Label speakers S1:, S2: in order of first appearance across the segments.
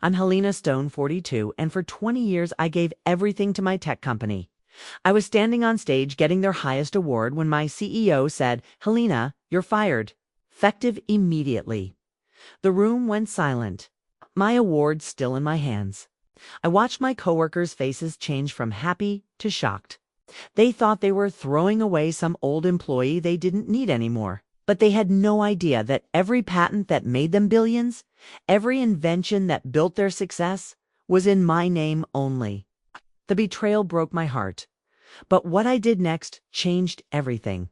S1: I'm Helena Stone, 42, and for 20 years I gave everything to my tech company. I was standing on stage getting their highest award when my CEO said, "Helena, you're fired. Effective immediately." The room went silent. My award still in my hands. I watched my coworkers' faces change from happy to shocked. They thought they were throwing away some old employee they didn't need anymore. But they had no idea that every patent that made them billions, every invention that built their success, was in my name only. The betrayal broke my heart. But what I did next changed everything.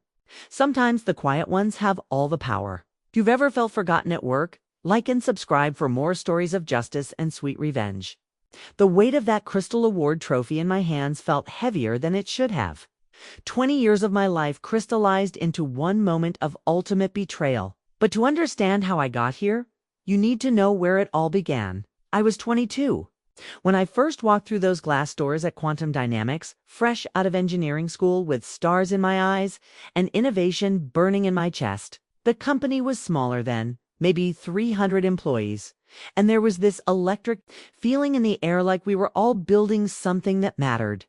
S1: Sometimes the quiet ones have all the power. If you've ever felt forgotten at work, like and subscribe for more stories of justice and sweet revenge. The weight of that Crystal Award trophy in my hands felt heavier than it should have. 20 years of my life crystallized into one moment of ultimate betrayal. But to understand how I got here, you need to know where it all began. I was 22. When I first walked through those glass doors at Quantum Dynamics, fresh out of engineering school with stars in my eyes and innovation burning in my chest. The company was smaller then, maybe 300 employees. And there was this electric feeling in the air like we were all building something that mattered.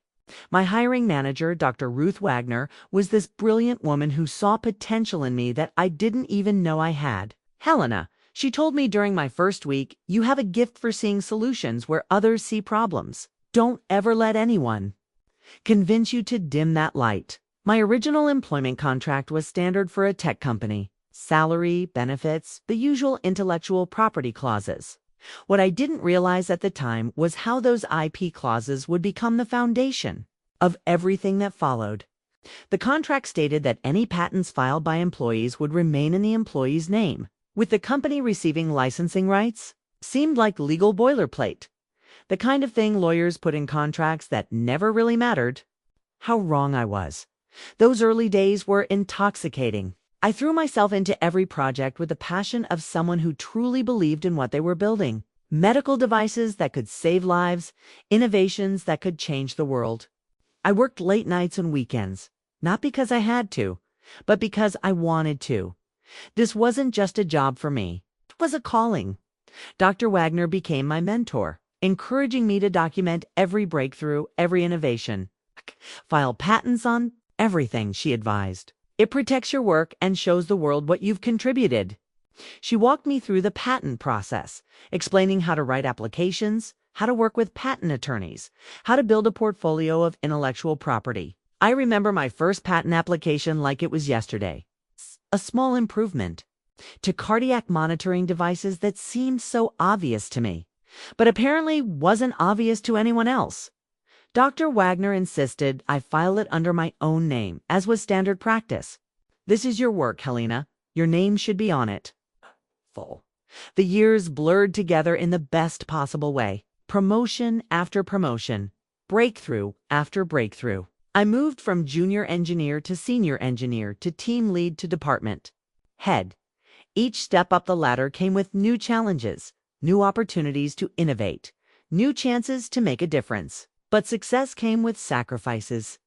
S1: My hiring manager, Dr. Ruth Wagner, was this brilliant woman who saw potential in me that I didn't even know I had. "Helena," she told me during my first week, "you have a gift for seeing solutions where others see problems. Don't ever let anyone convince you to dim that light." My original employment contract was standard for a tech company. Salary, benefits, the usual intellectual property clauses. What I didn't realize at the time was how those IP clauses would become the foundation of everything that followed. The contract stated that any patents filed by employees would remain in the employee's name, with the company receiving licensing rights. Seemed like legal boilerplate. The kind of thing lawyers put in contracts that never really mattered. How wrong I was. Those early days were intoxicating. I threw myself into every project with the passion of someone who truly believed in what they were building. Medical devices that could save lives, innovations that could change the world. I worked late nights and weekends, not because I had to, but because I wanted to. This wasn't just a job for me. It was a calling. Dr. Wagner became my mentor, encouraging me to document every breakthrough, every innovation. File patents on everything, she advised. It protects your work and shows the world what you've contributed. She walked me through the patent process, explaining how to write applications, how to work with patent attorneys, how to build a portfolio of intellectual property. I remember my first patent application like it was yesterday. A small improvement to cardiac monitoring devices that seemed so obvious to me, but apparently wasn't obvious to anyone else. Dr. Wagner insisted I file it under my own name, as was standard practice. "This is your work, Helena. Your name should be on it." Full. The years blurred together in the best possible way. Promotion after promotion. Breakthrough after breakthrough. I moved from junior engineer to senior engineer to team lead to department head. Each step up the ladder came with new challenges, new opportunities to innovate, new chances to make a difference. But success came with sacrifices.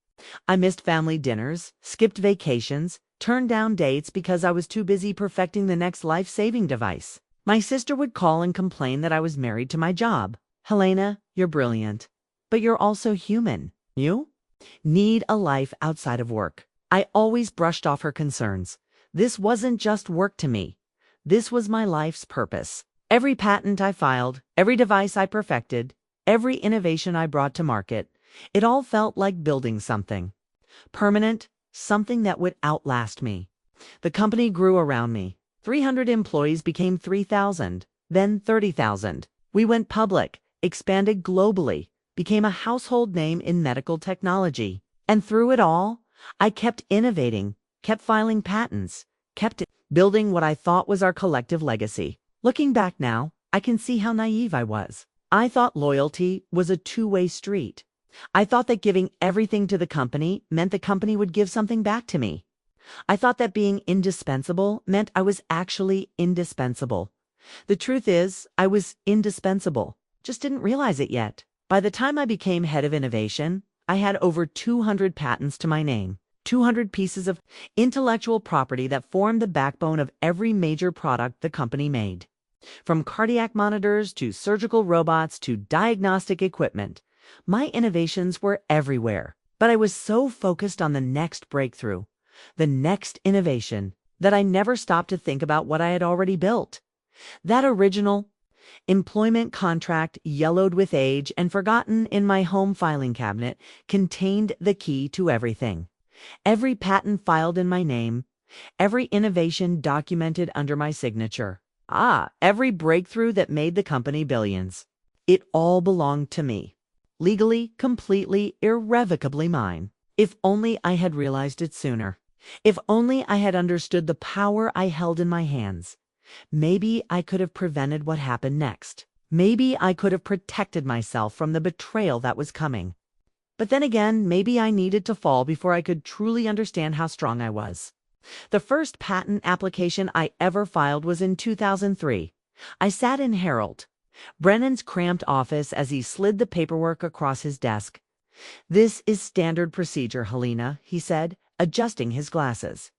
S1: I missed family dinners, skipped vacations, turned down dates because I was too busy perfecting the next life-saving device. My sister would call and complain that I was married to my job. "Helena, you're brilliant, but you're also human. You need a life outside of work." I always brushed off her concerns. This wasn't just work to me. This was my life's purpose. Every patent I filed, every device I perfected, every innovation I brought to market, it all felt like building something permanent, something that would outlast me. The company grew around me. 300 employees became 3,000, then 30,000. We went public, expanded globally, became a household name in medical technology. And through it all, I kept innovating, kept filing patents, kept building what I thought was our collective legacy. Looking back now, I can see how naive I was. I thought loyalty was a two-way street. I thought that giving everything to the company meant the company would give something back to me. I thought that being indispensable meant I was actually indispensable. The truth is, I was indispensable, just didn't realize it yet. By the time I became head of innovation, I had over 200 patents to my name, 200 pieces of intellectual property that formed the backbone of every major product the company made. From cardiac monitors to surgical robots to diagnostic equipment, my innovations were everywhere. But I was so focused on the next breakthrough, the next innovation, that I never stopped to think about what I had already built. That original employment contract, yellowed with age and forgotten in my home filing cabinet, contained the key to everything. Every patent filed in my name, every innovation documented under my signature. Every breakthrough that made the company billions. It all belonged to me. Legally, completely, irrevocably mine. If only I had realized it sooner. If only I had understood the power I held in my hands. Maybe I could have prevented what happened next. Maybe I could have protected myself from the betrayal that was coming. But then again, maybe I needed to fall before I could truly understand how strong I was. The first patent application I ever filed was in 2003. I sat in Harold Brennan's cramped office as he slid the paperwork across his desk. "This is standard procedure, Helena," he said, adjusting his glasses.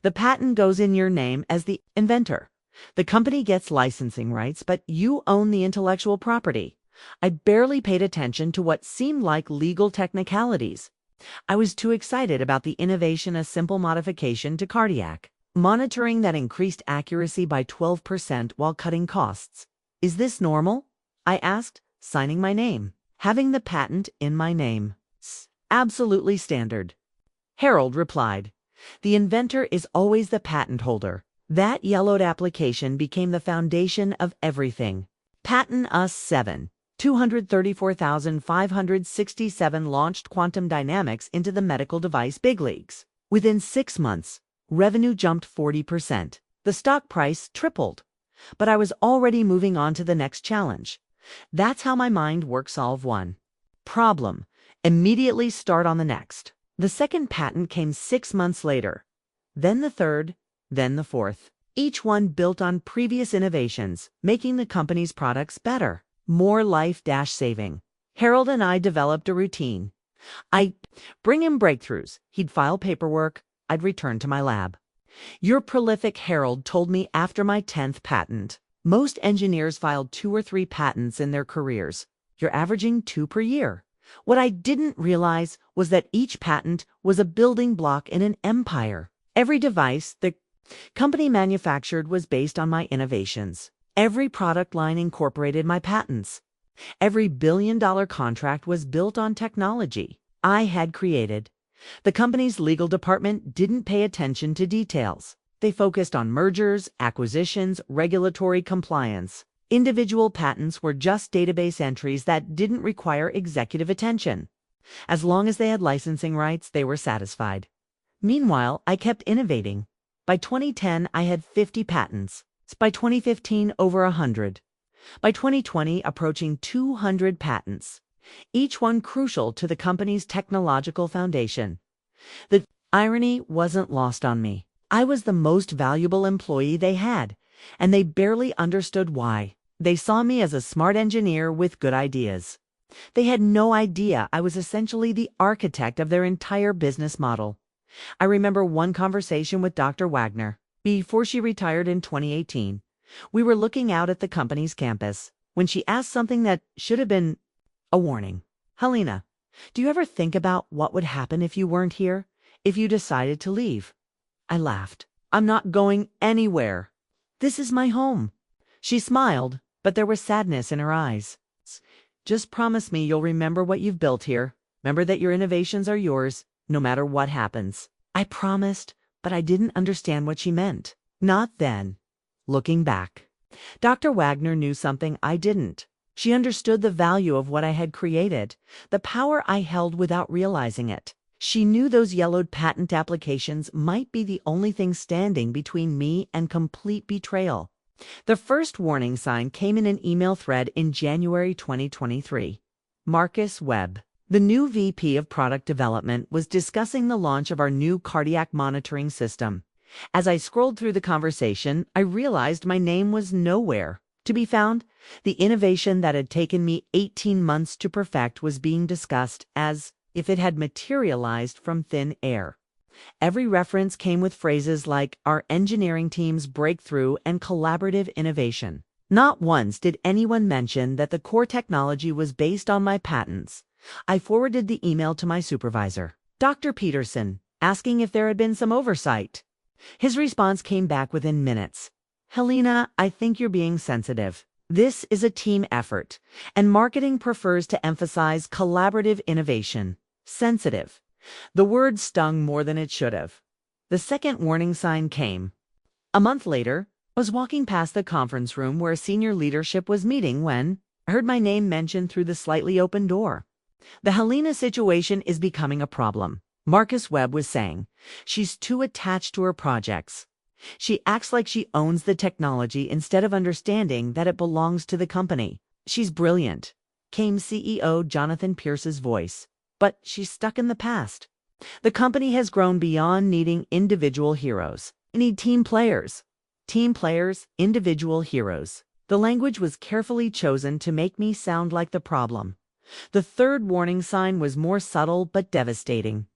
S1: "The patent goes in your name as the inventor. The company gets licensing rights, but you own the intellectual property." I barely paid attention to what seemed like legal technicalities. I was too excited about the innovation, a simple modification to cardiac monitoring that increased accuracy by 12% while cutting costs. "Is this normal?" I asked, signing my name. "Having the patent in my name. Absolutely standard." Harold replied, "The inventor is always the patent holder." That yellowed application became the foundation of everything. Patent US 7. 234,567 launched quantum dynamics into the medical device big leagues. Within 6 months, revenue jumped 40%. The stock price tripled. But I was already moving on to the next challenge. That's how my mind works. Solve one problem, immediately start on the next. The second patent came 6 months later. Then the third, then the fourth. Each one built on previous innovations, making the company's products better, more life-saving. Harold and I developed a routine. I'd bring him breakthroughs. He'd file paperwork. I'd return to my lab. "You're prolific," Harold told me after my 10th patent. "Most engineers filed 2 or 3 patents in their careers. You're averaging 2 per year." What I didn't realize was that each patent was a building block in an empire. Every device the company manufactured was based on my innovations. Every product line incorporated my patents. Every billion-dollar contract was built on technology I had created. The company's legal department didn't pay attention to details. They focused on mergers, acquisitions, regulatory compliance. Individual patents were just database entries that didn't require executive attention. As long as they had licensing rights, they were satisfied. Meanwhile, I kept innovating. By 2010, I had 50 patents. By 2015, over 100. By 2020, approaching 200 patents. Each one crucial to the company's technological foundation. The irony wasn't lost on me. I was the most valuable employee they had, and they barely understood why. They saw me as a smart engineer with good ideas. They had no idea I was essentially the architect of their entire business model. I remember one conversation with Dr. Wagner. Before she retired in 2018, we were looking out at the company's campus when she asked something that should have been a warning. "Helena, do you ever think about what would happen if you weren't here? If you decided to leave?" I laughed. "I'm not going anywhere. This is my home." She smiled, but there was sadness in her eyes. "Just promise me you'll remember what you've built here. Remember that your innovations are yours, no matter what happens." I promised, but I didn't understand what she meant. Not then. Looking back, Dr. Wagner knew something I didn't. She understood the value of what I had created, the power I held without realizing it. She knew those yellowed patent applications might be the only thing standing between me and complete betrayal. The first warning sign came in an email thread in January 2023. Marcus Webb, the new VP of Product Development, was discussing the launch of our new cardiac monitoring system. As I scrolled through the conversation, I realized my name was nowhere to be found. The innovation that had taken me 18 months to perfect was being discussed as if it had materialized from thin air. Every reference came with phrases like our engineering team's breakthrough and collaborative innovation. Not once did anyone mention that the core technology was based on my patents. I forwarded the email to my supervisor, Dr. Peterson, asking if there had been some oversight. His response came back within minutes. Helena, I think you're being sensitive. This is a team effort, and marketing prefers to emphasize collaborative innovation. Sensitive. The word stung more than it should have. The second warning sign came. A month later, I was walking past the conference room where senior leadership was meeting when I heard my name mentioned through the slightly open door. The Helena situation is becoming a problem, Marcus Webb was saying. She's too attached to her projects. She acts like she owns the technology instead of understanding that it belongs to the company. She's brilliant, came CEO Jonathan Pierce's voice, but she's stuck in the past. The company has grown beyond needing individual heroes. We need team players. Team players, individual heroes. The language was carefully chosen to make me sound like the problem. The third warning sign was more subtle but devastating.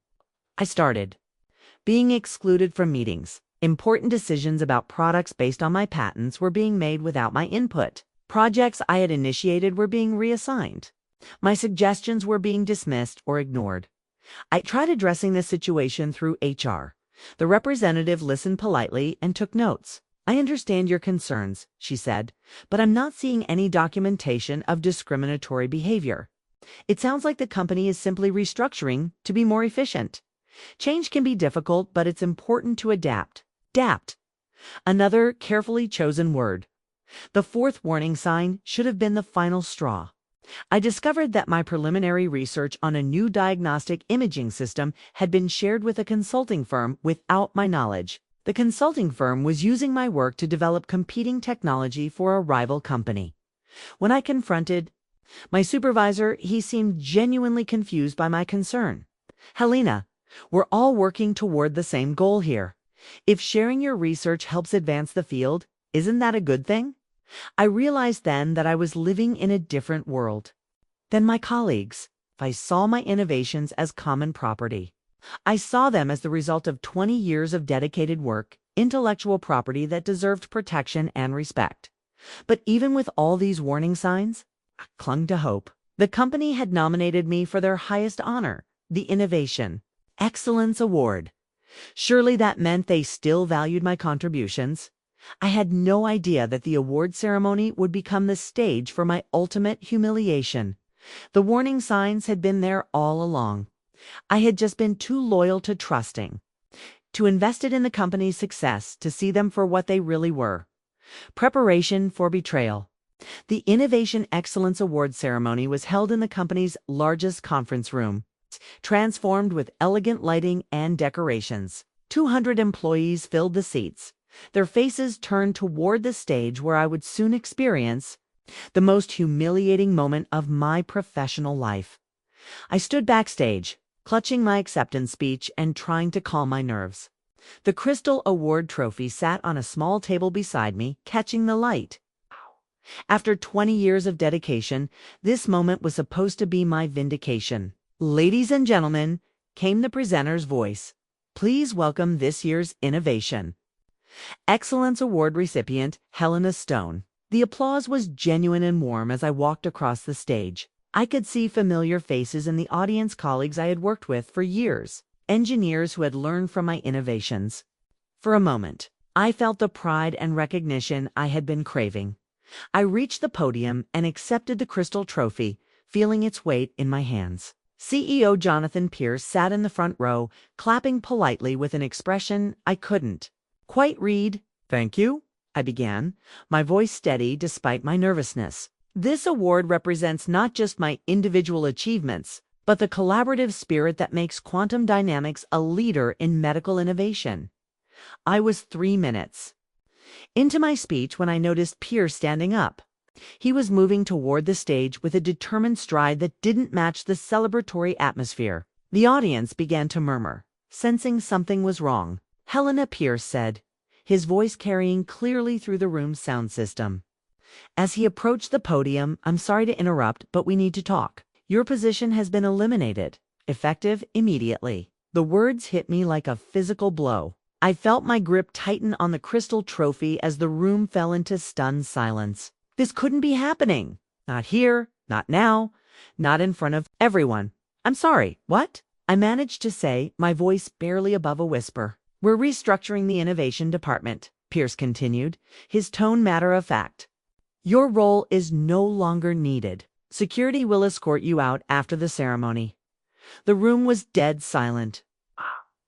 S1: I started being excluded from meetings. Important decisions about products based on my patents were being made without my input. Projects I had initiated were being reassigned. My suggestions were being dismissed or ignored. I tried addressing this situation through HR. The representative listened politely and took notes. I understand your concerns, she said, but I'm not seeing any documentation of discriminatory behavior. It sounds like the company is simply restructuring to be more efficient. Change can be difficult, but it's important to adapt. Adapt. Another carefully chosen word. The fourth warning sign should have been the final straw. I discovered that my preliminary research on a new diagnostic imaging system had been shared with a consulting firm without my knowledge. The consulting firm was using my work to develop competing technology for a rival company. When I confronted my supervisor, he seemed genuinely confused by my concern. Helena, we're all working toward the same goal here. If sharing your research helps advance the field, isn't that a good thing? I realized then that I was living in a different world than my colleagues. I saw my innovations as common property. I saw them as the result of 20 years of dedicated work, intellectual property that deserved protection and respect. But even with all these warning signs, I clung to hope. The company had nominated me for their highest honor, the Innovation Excellence Award. Surely that meant they still valued my contributions. I had no idea that the award ceremony would become the stage for my ultimate humiliation. The warning signs had been there all along. I had just been too loyal to trusting, too invested in the company's success to see them for what they really were. Preparation for betrayal. The Innovation Excellence Award ceremony was held in the company's largest conference room, transformed with elegant lighting and decorations. 200 employees filled the seats, their faces turned toward the stage where I would soon experience the most humiliating moment of my professional life. I stood backstage, clutching my acceptance speech and trying to calm my nerves. The Crystal Award trophy sat on a small table beside me, catching the light. After 20 years of dedication, this moment was supposed to be my vindication. Ladies and gentlemen, came the presenter's voice. Please welcome this year's Innovation Excellence Award recipient, Helena Stone. The applause was genuine and warm as I walked across the stage. I could see familiar faces in the audience, colleagues I had worked with for years, engineers who had learned from my innovations. For a moment, I felt the pride and recognition I had been craving. I reached the podium and accepted the crystal trophy, feeling its weight in my hands. CEO Jonathan Pierce sat in the front row, clapping politely with an expression I couldn't quite read. Thank you, I began, my voice steady despite my nervousness. This award represents not just my individual achievements, but the collaborative spirit that makes quantum dynamics a leader in medical innovation. I was 3 minutes into my speech when I noticed Pierce standing up. He was moving toward the stage with a determined stride that didn't match the celebratory atmosphere. The audience began to murmur, sensing something was wrong. Helena, Pierce said, his voice carrying clearly through the room's sound system. As he approached the podium, I'm sorry to interrupt, but we need to talk. Your position has been eliminated, effective immediately. The words hit me like a physical blow. I felt my grip tighten on the crystal trophy as the room fell into stunned silence. This couldn't be happening. Not here, not now, not in front of everyone. I'm sorry, what? I managed to say, my voice barely above a whisper. We're restructuring the innovation department, Pierce continued, his tone matter of fact. Your role is no longer needed. Security will escort you out after the ceremony. The room was dead silent.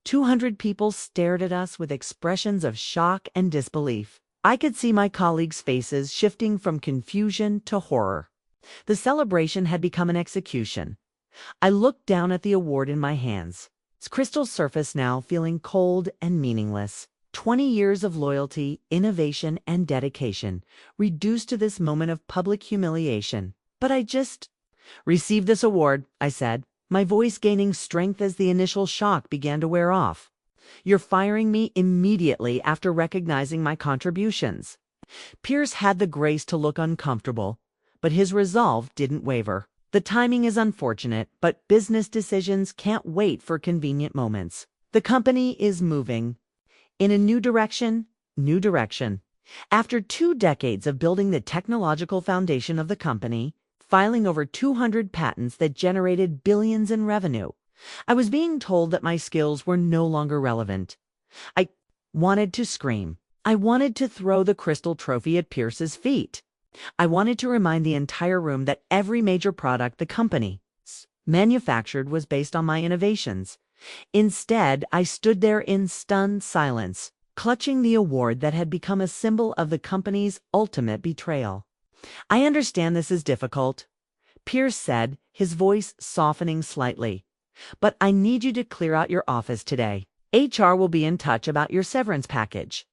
S1: 200 people stared at us with expressions of shock and disbelief. I could see my colleagues' faces shifting from confusion to horror. The celebration had become an execution. I looked down at the award in my hands, its crystal surface now feeling cold and meaningless. 20 years of loyalty, innovation, and dedication reduced to this moment of public humiliation. But I just received this award, I said, my voice gaining strength as the initial shock began to wear off. You're firing me immediately after recognizing my contributions. Pierce had the grace to look uncomfortable, but his resolve didn't waver. The timing is unfortunate, but business decisions can't wait for convenient moments. The company is moving in a new direction. After 2 decades of building the technological foundation of the company, filing over 200 patents that generated billions in revenue, I was being told that my skills were no longer relevant. I wanted to scream. I wanted to throw the crystal trophy at Pierce's feet. I wanted to remind the entire room that every major product the company manufactured was based on my innovations. Instead, I stood there in stunned silence, clutching the award that had become a symbol of the company's ultimate betrayal. I understand this is difficult, Pierce said, his voice softening slightly. But I need you to clear out your office today. HR will be in touch about your severance package.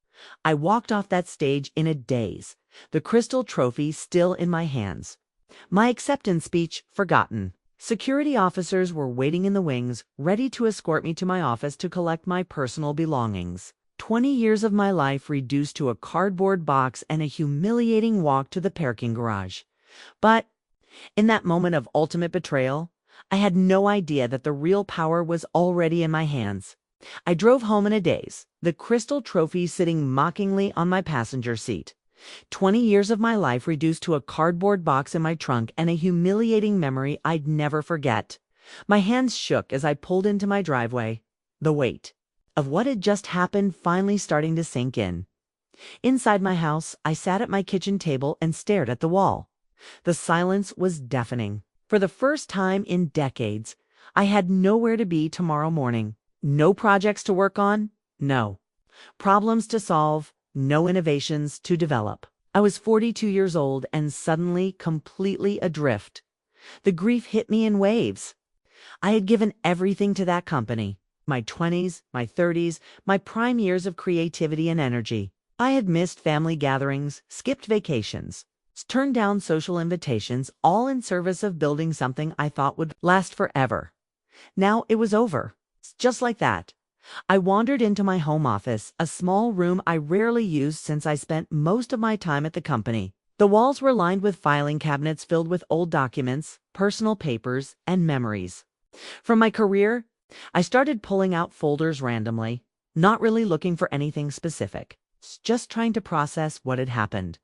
S1: I walked off that stage in a daze, the crystal trophy still in my hands. My acceptance speech forgotten. Security officers were waiting in the wings, ready to escort me to my office to collect my personal belongings. 20 years of my life reduced to a cardboard box and a humiliating walk to the parking garage. But in that moment of ultimate betrayal, I had no idea that the real power was already in my hands. I drove home in a daze, the crystal trophy sitting mockingly on my passenger seat. 20 years of my life reduced to a cardboard box in my trunk and a humiliating memory I'd never forget. My hands shook as I pulled into my driveway, the weight of what had just happened finally starting to sink in. Inside my house, I sat at my kitchen table and stared at the wall. The silence was deafening. For the first time in decades, I had nowhere to be tomorrow morning. No projects to work on, no problems to solve, no innovations to develop. I was 42 years old and suddenly completely adrift. The grief hit me in waves. I had given everything to that company. My 20s, my 30s, my prime years of creativity and energy. I had missed family gatherings, skipped vacations, turned down social invitations, all in service of building something I thought would last forever. Now it was over. Just like that. I wandered into my home office, a small room I rarely used since I spent most of my time at the company. The walls were lined with filing cabinets filled with old documents, personal papers, and memories. From my career, I started pulling out folders randomly, not really looking for anything specific, just trying to process what had happened.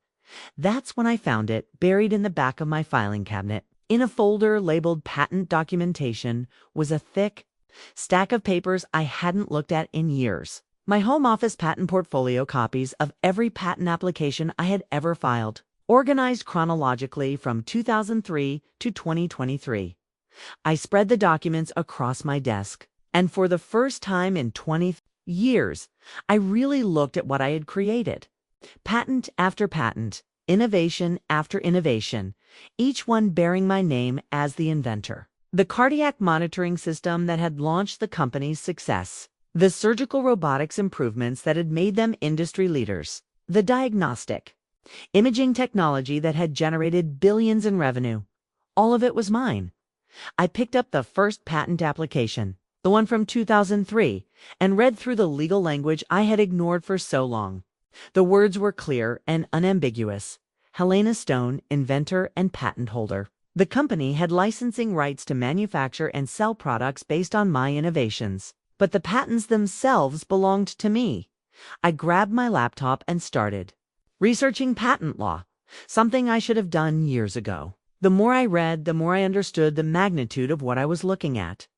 S1: That's when I found it, buried in the back of my filing cabinet. In a folder labeled Patent Documentation was a thick stack of papers I hadn't looked at in years. My home office patent portfolio copies of every patent application I had ever filed, organized chronologically from 2003 to 2023. I spread the documents across my desk, and for the first time in 20 years, I really looked at what I had created. Patent after patent, innovation after innovation, each one bearing my name as the inventor. The cardiac monitoring system that had launched the company's success. The surgical robotics improvements that had made them industry leaders. The diagnostic imaging technology that had generated billions in revenue. All of it was mine. I picked up the first patent application, the one from 2003, and read through the legal language I had ignored for so long. The words were clear and unambiguous. Helena Stone, inventor and patent holder. The company had licensing rights to manufacture and sell products based on my innovations, but the patents themselves belonged to me. I grabbed my laptop and started researching patent law, something I should have done years ago. The more I read, the more I understood the magnitude of what I was looking at.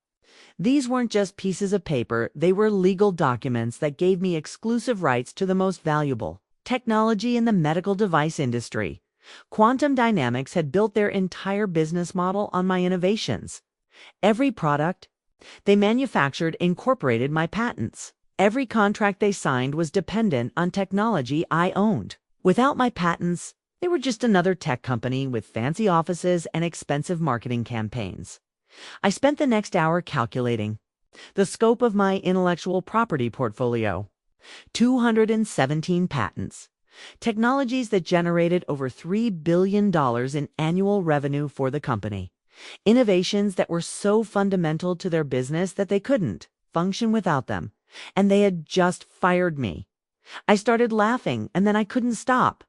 S1: These weren't just pieces of paper, they were legal documents that gave me exclusive rights to the most valuable technology in the medical device industry. Quantum Dynamics had built their entire business model on my innovations. Every product they manufactured incorporated my patents. Every contract they signed was dependent on technology I owned. Without my patents, they were just another tech company with fancy offices and expensive marketing campaigns. I spent the next hour calculating the scope of my intellectual property portfolio. 217 patents. Technologies that generated over $3 billion in annual revenue for the company. Innovations that were so fundamental to their business that they couldn't function without them. And they had just fired me. I started laughing, and then I couldn't stop.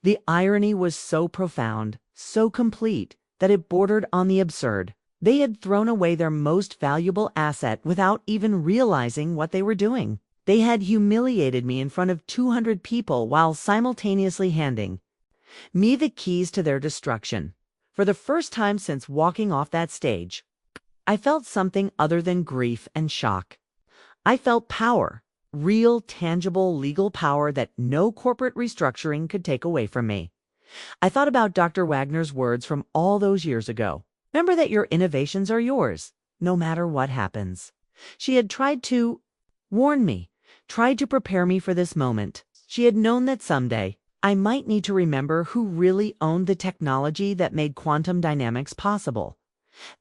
S1: The irony was so profound, so complete, that it bordered on the absurd. They had thrown away their most valuable asset without even realizing what they were doing. They had humiliated me in front of 200 people while simultaneously handing me the keys to their destruction. For the first time since walking off that stage, I felt something other than grief and shock. I felt power, real, tangible, legal power that no corporate restructuring could take away from me. I thought about Dr. Wagner's words from all those years ago. Remember that your innovations are yours, no matter what happens. She had tried to warn me, tried to prepare me for this moment. She had known that someday I might need to remember who really owned the technology that made quantum dynamics possible.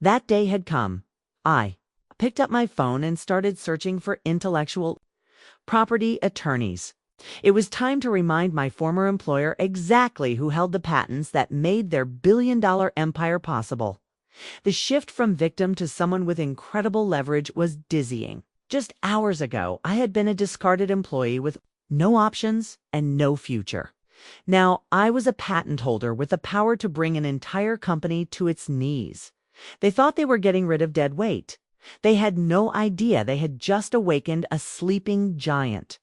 S1: That day had come. I picked up my phone and started searching for intellectual property attorneys. It was time to remind my former employer exactly who held the patents that made their billion-dollar empire possible. The shift from victim to someone with incredible leverage was dizzying. Just hours ago, I had been a discarded employee with no options and no future. Now, I was a patent holder with the power to bring an entire company to its knees. They thought they were getting rid of dead weight. They had no idea they had just awakened a sleeping giant.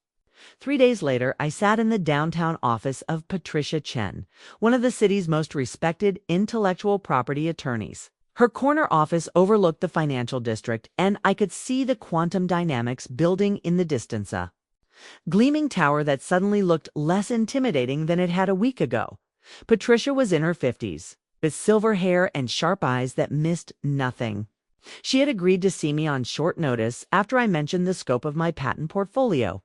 S1: 3 days later, I sat in the downtown office of Patricia Chen, one of the city's most respected intellectual property attorneys. Her corner office overlooked the financial district, and I could see the Quantum Dynamics building in the distance. A gleaming tower that suddenly looked less intimidating than it had a week ago. Patricia was in her 50s, with silver hair and sharp eyes that missed nothing. She had agreed to see me on short notice after I mentioned the scope of my patent portfolio.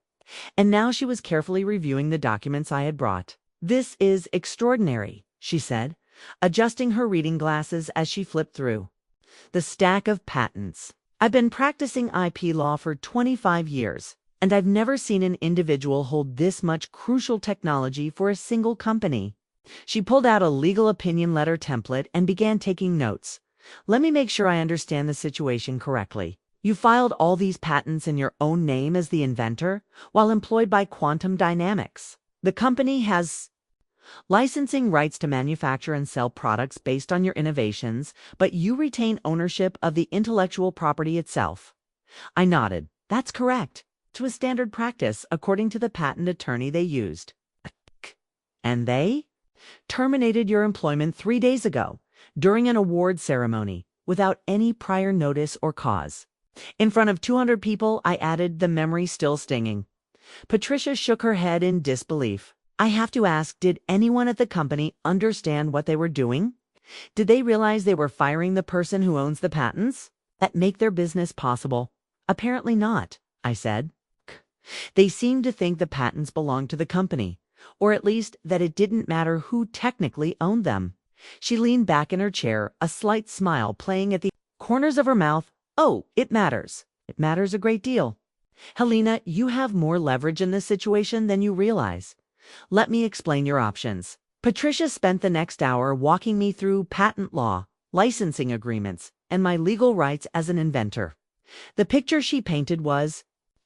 S1: And now she was carefully reviewing the documents I had brought. "This is extraordinary," she said, adjusting her reading glasses as she flipped through the stack of patents. "I've been practicing IP law for 25 years, and I've never seen an individual hold this much crucial technology for a single company." She pulled out a legal opinion letter template and began taking notes. "Let me make sure I understand the situation correctly. You filed all these patents in your own name as the inventor, while employed by Quantum Dynamics. The company has licensing rights to manufacture and sell products based on your innovations, but you retain ownership of the intellectual property itself." I nodded. "That's correct. It was standard practice, according to the patent attorney they used." "And they terminated your employment 3 days ago, during an award ceremony, without any prior notice or cause." In front of 200 people, I added, the memory still stinging. Patricia shook her head in disbelief. "I have to ask, did anyone at the company understand what they were doing? Did they realize they were firing the person who owns the patents that make their business possible?" "Apparently not," I said. "They seemed to think the patents belonged to the company, or at least that it didn't matter who technically owned them." She leaned back in her chair, a slight smile playing at the corners of her mouth. "Oh, it matters. It matters a great deal. Helena, you have more leverage in this situation than you realize. Let me explain your options." Patricia spent the next hour walking me through patent law, licensing agreements, and my legal rights as an inventor. The picture she painted was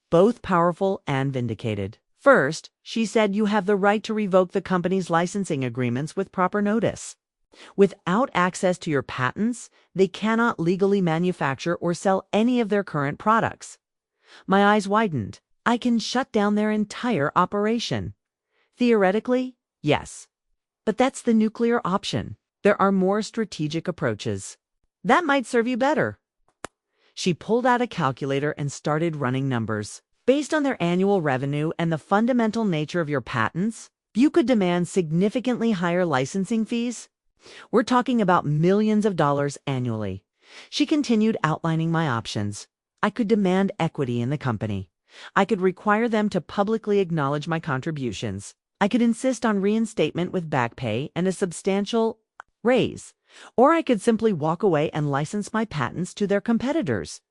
S1: both powerful and vindicated. First, she said you have the right to revoke the company's licensing agreements with proper notice. Without access to your patents, they cannot legally manufacture or sell any of their current products. My eyes widened. I can shut down their entire operation. Theoretically, yes. But that's the nuclear option. There are more strategic approaches. That might serve you better. She pulled out a calculator and started running numbers. Based on their annual revenue and the fundamental nature of your patents, you could demand significantly higher licensing fees. We're talking about millions of dollars annually. She continued outlining my options. I could demand equity in the company. I could require them to publicly acknowledge my contributions. I could insist on reinstatement with back pay and a substantial raise. Or I could simply walk away and license my patents to their competitors.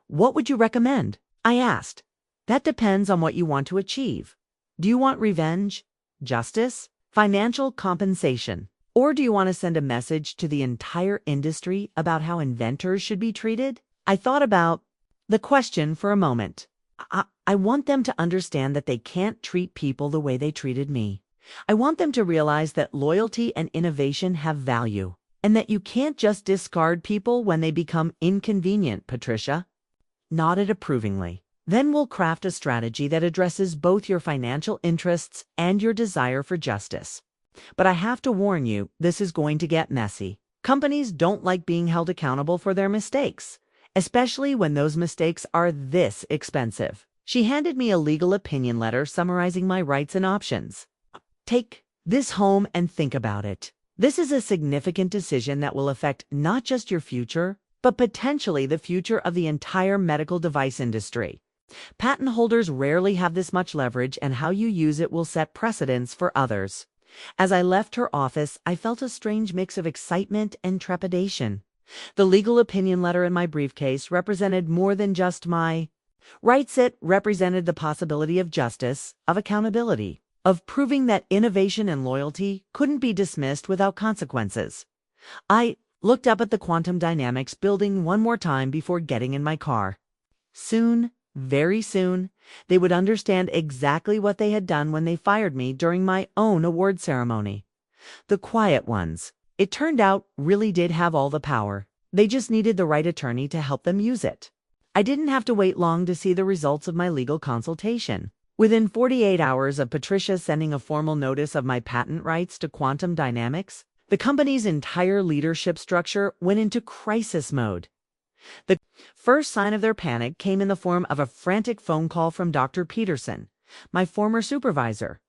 S1: What would you recommend? I asked. That depends on what you want to achieve. Do you want revenge, justice, financial compensation? Or do you want to send a message to the entire industry about how inventors should be treated? I thought about the question for a moment. I want them to understand that they can't treat people the way they treated me. I want them to realize that loyalty and innovation have value, and that you can't just discard people when they become inconvenient, Patricia. Nodded approvingly. Then we'll craft a strategy that addresses both your financial interests and your desire for justice. But I have to warn you, this is going to get messy. Companies don't like being held accountable for their mistakes, especially when those mistakes are this expensive. She handed me a legal opinion letter summarizing my rights and options. Take this home and think about it. This is a significant decision that will affect not just your future, but potentially the future of the entire medical device industry. Patent holders rarely have this much leverage, and how you use it will set precedents for others. As I left her office, I felt a strange mix of excitement and trepidation. The legal opinion letter in my briefcase represented more than just my rights. It represented the possibility of justice, of accountability, of proving that innovation and loyalty couldn't be dismissed without consequences. I looked up at the quantum dynamics building one more time before getting in my car. Soon, very soon, they would understand exactly what they had done when they fired me during my own award ceremony. The quiet ones, it turned out, really did have all the power. They just needed the right attorney to help them use it. I didn't have to wait long to see the results of my legal consultation. Within 48 hours of Patricia sending a formal notice of my patent rights to Quantum Dynamics, the company's entire leadership structure went into crisis mode. The first sign of their panic came in the form of a frantic phone call from Dr. Peterson, my former supervisor.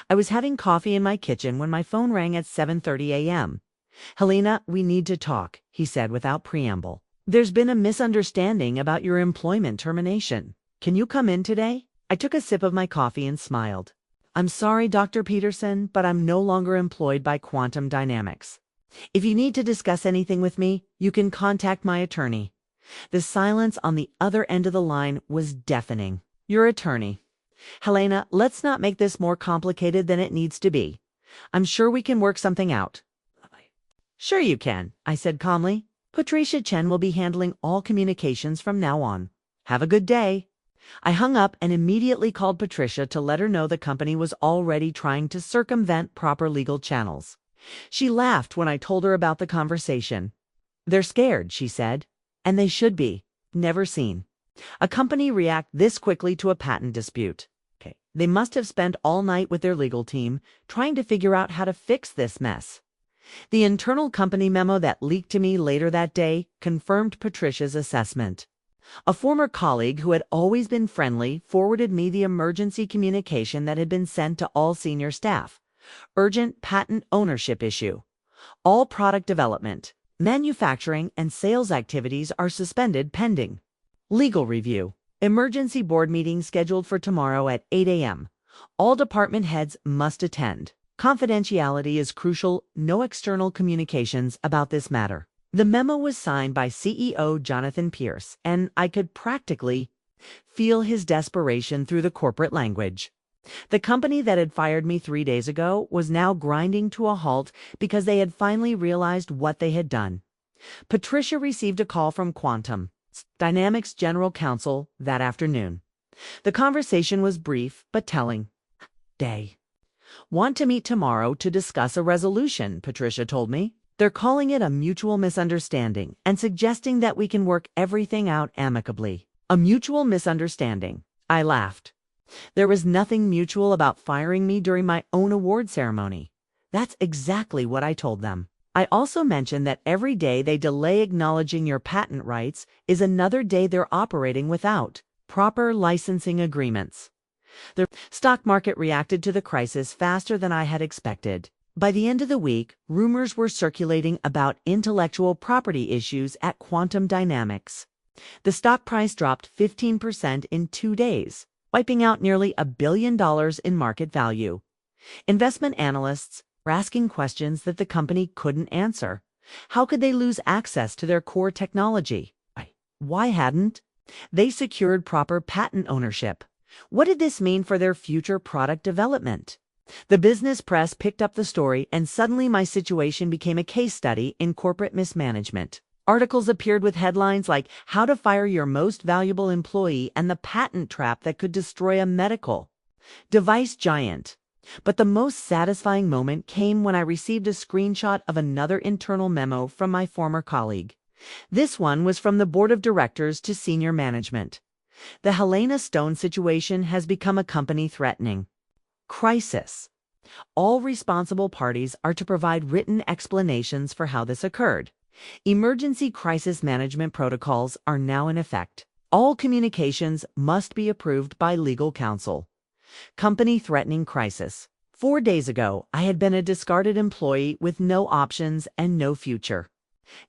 S1: I was having coffee in my kitchen when my phone rang at 7:30 a.m. "Helena, we need to talk," he said without preamble. "There's been a misunderstanding about your employment termination. Can you come in today?" I took a sip of my coffee and smiled. "I'm sorry, Dr. Peterson, but I'm no longer employed by Quantum Dynamics. If you need to discuss anything with me, you can contact my attorney." The silence on the other end of the line was deafening. "Your attorney. Helena, let's not make this more complicated than it needs to be. I'm sure we can work something out." "Sure you can," I said calmly. "Patricia Chen will be handling all communications from now on. Have a good day." I hung up and immediately called Patricia to let her know the company was already trying to circumvent proper legal channels. She laughed when I told her about the conversation. "They're scared," she said. "And they should be. Never seen a company react this quickly to a patent dispute. They must have spent all night with their legal team trying to figure out how to fix this mess." The internal company memo that leaked to me later that day confirmed Patricia's assessment. A former colleague who had always been friendly forwarded me the emergency communication that had been sent to all senior staff. "Urgent patent ownership issue. All product development, manufacturing, and sales activities are suspended pending legal review. Emergency board meeting scheduled for tomorrow at 8 a.m. All department heads must attend. Confidentiality is crucial. No external communications about this matter." The memo was signed by CEO Jonathan Pierce, and I could practically feel his desperation through the corporate language. The company that had fired me 3 days ago was now grinding to a halt because they had finally realized what they had done. Patricia received a call from Quantum Dynamics General Counsel that afternoon. The conversation was brief but telling. "Day. Want to meet tomorrow to discuss a resolution," Patricia told me. "They're calling it a mutual misunderstanding and suggesting that we can work everything out amicably." A mutual misunderstanding. I laughed. There was nothing mutual about firing me during my own award ceremony. That's exactly what I told them. I also mentioned that every day they delay acknowledging your patent rights is another day they're operating without proper licensing agreements. The stock market reacted to the crisis faster than I had expected. By the end of the week, rumors were circulating about intellectual property issues at Quantum Dynamics. The stock price dropped 15% in 2 days, wiping out nearly $1 billion in market value. Investment analysts were asking questions that the company couldn't answer. How could they lose access to their core technology? Why hadn't they secured proper patent ownership? What did this mean for their future product development? The business press picked up the story, and suddenly my situation became a case study in corporate mismanagement. Articles appeared with headlines like "How to Fire Your Most Valuable Employee" and "The Patent Trap That Could Destroy a Medical Device Giant." But the most satisfying moment came when I received a screenshot of another internal memo from my former colleague. This one was from the board of directors to senior management. The Helena Stone situation has become a company-threatening crisis. All responsible parties are to provide written explanations for how this occurred. Emergency crisis management protocols are now in effect. All communications must be approved by legal counsel. Company-threatening crisis. 4 days ago, I had been a discarded employee with no options and no future.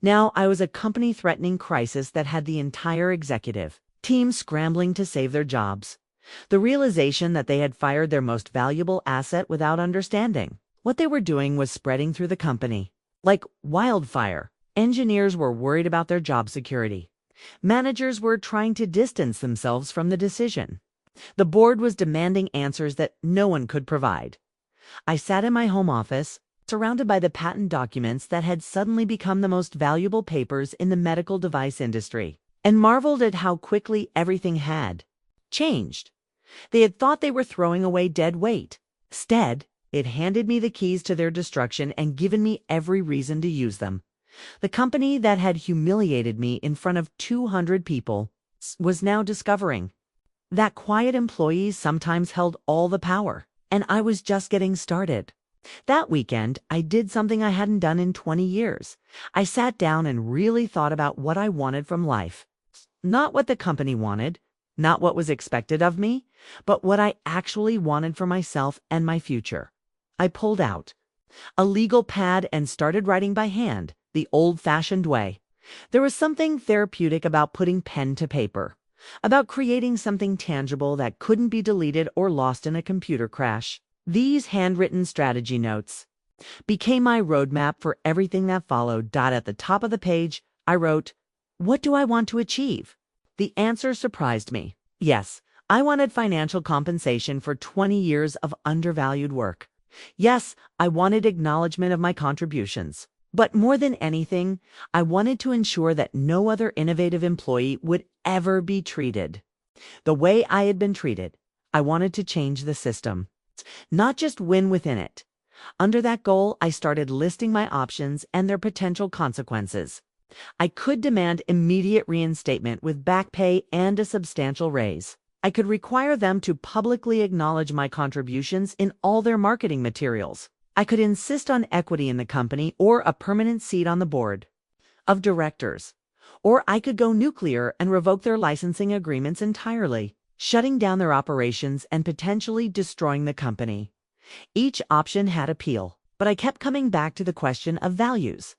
S1: Now I was a company-threatening crisis that had the entire executive team scrambling to save their jobs. The realization that they had fired their most valuable asset without understanding what they were doing was spreading through the company like wildfire. Engineers were worried about their job security. Managers were trying to distance themselves from the decision. The board was demanding answers that no one could provide. I sat in my home office, surrounded by the patent documents that had suddenly become the most valuable papers in the medical device industry, and marveled at how quickly everything had changed. They had thought they were throwing away dead weight. Instead, it handed me the keys to their destruction and given me every reason to use them. The company that had humiliated me in front of 200 people was now discovering that quiet employees sometimes held all the power, and I was just getting started. That weekend, I did something I hadn't done in 20 years. I sat down and really thought about what I wanted from life. Not what the company wanted, not what was expected of me, but what I actually wanted for myself and my future. I pulled out a legal pad and started writing by hand, the old-fashioned way. There was something therapeutic about putting pen to paper, about creating something tangible that couldn't be deleted or lost in a computer crash. These handwritten strategy notes became my roadmap for everything that followed. At the top of the page, I wrote, "What do I want to achieve?" The answer surprised me. Yes, I wanted financial compensation for 20 years of undervalued work. Yes, I wanted acknowledgement of my contributions. But more than anything, I wanted to ensure that no other innovative employee would ever be treated the way I had been treated. I wanted to change the system, not just win within it. Under that goal, I started listing my options and their potential consequences. I could demand immediate reinstatement with back pay and a substantial raise. I could require them to publicly acknowledge my contributions in all their marketing materials. I could insist on equity in the company or a permanent seat on the board of directors. Or I could go nuclear and revoke their licensing agreements entirely, shutting down their operations and potentially destroying the company. Each option had appeal, but I kept coming back to the question of values.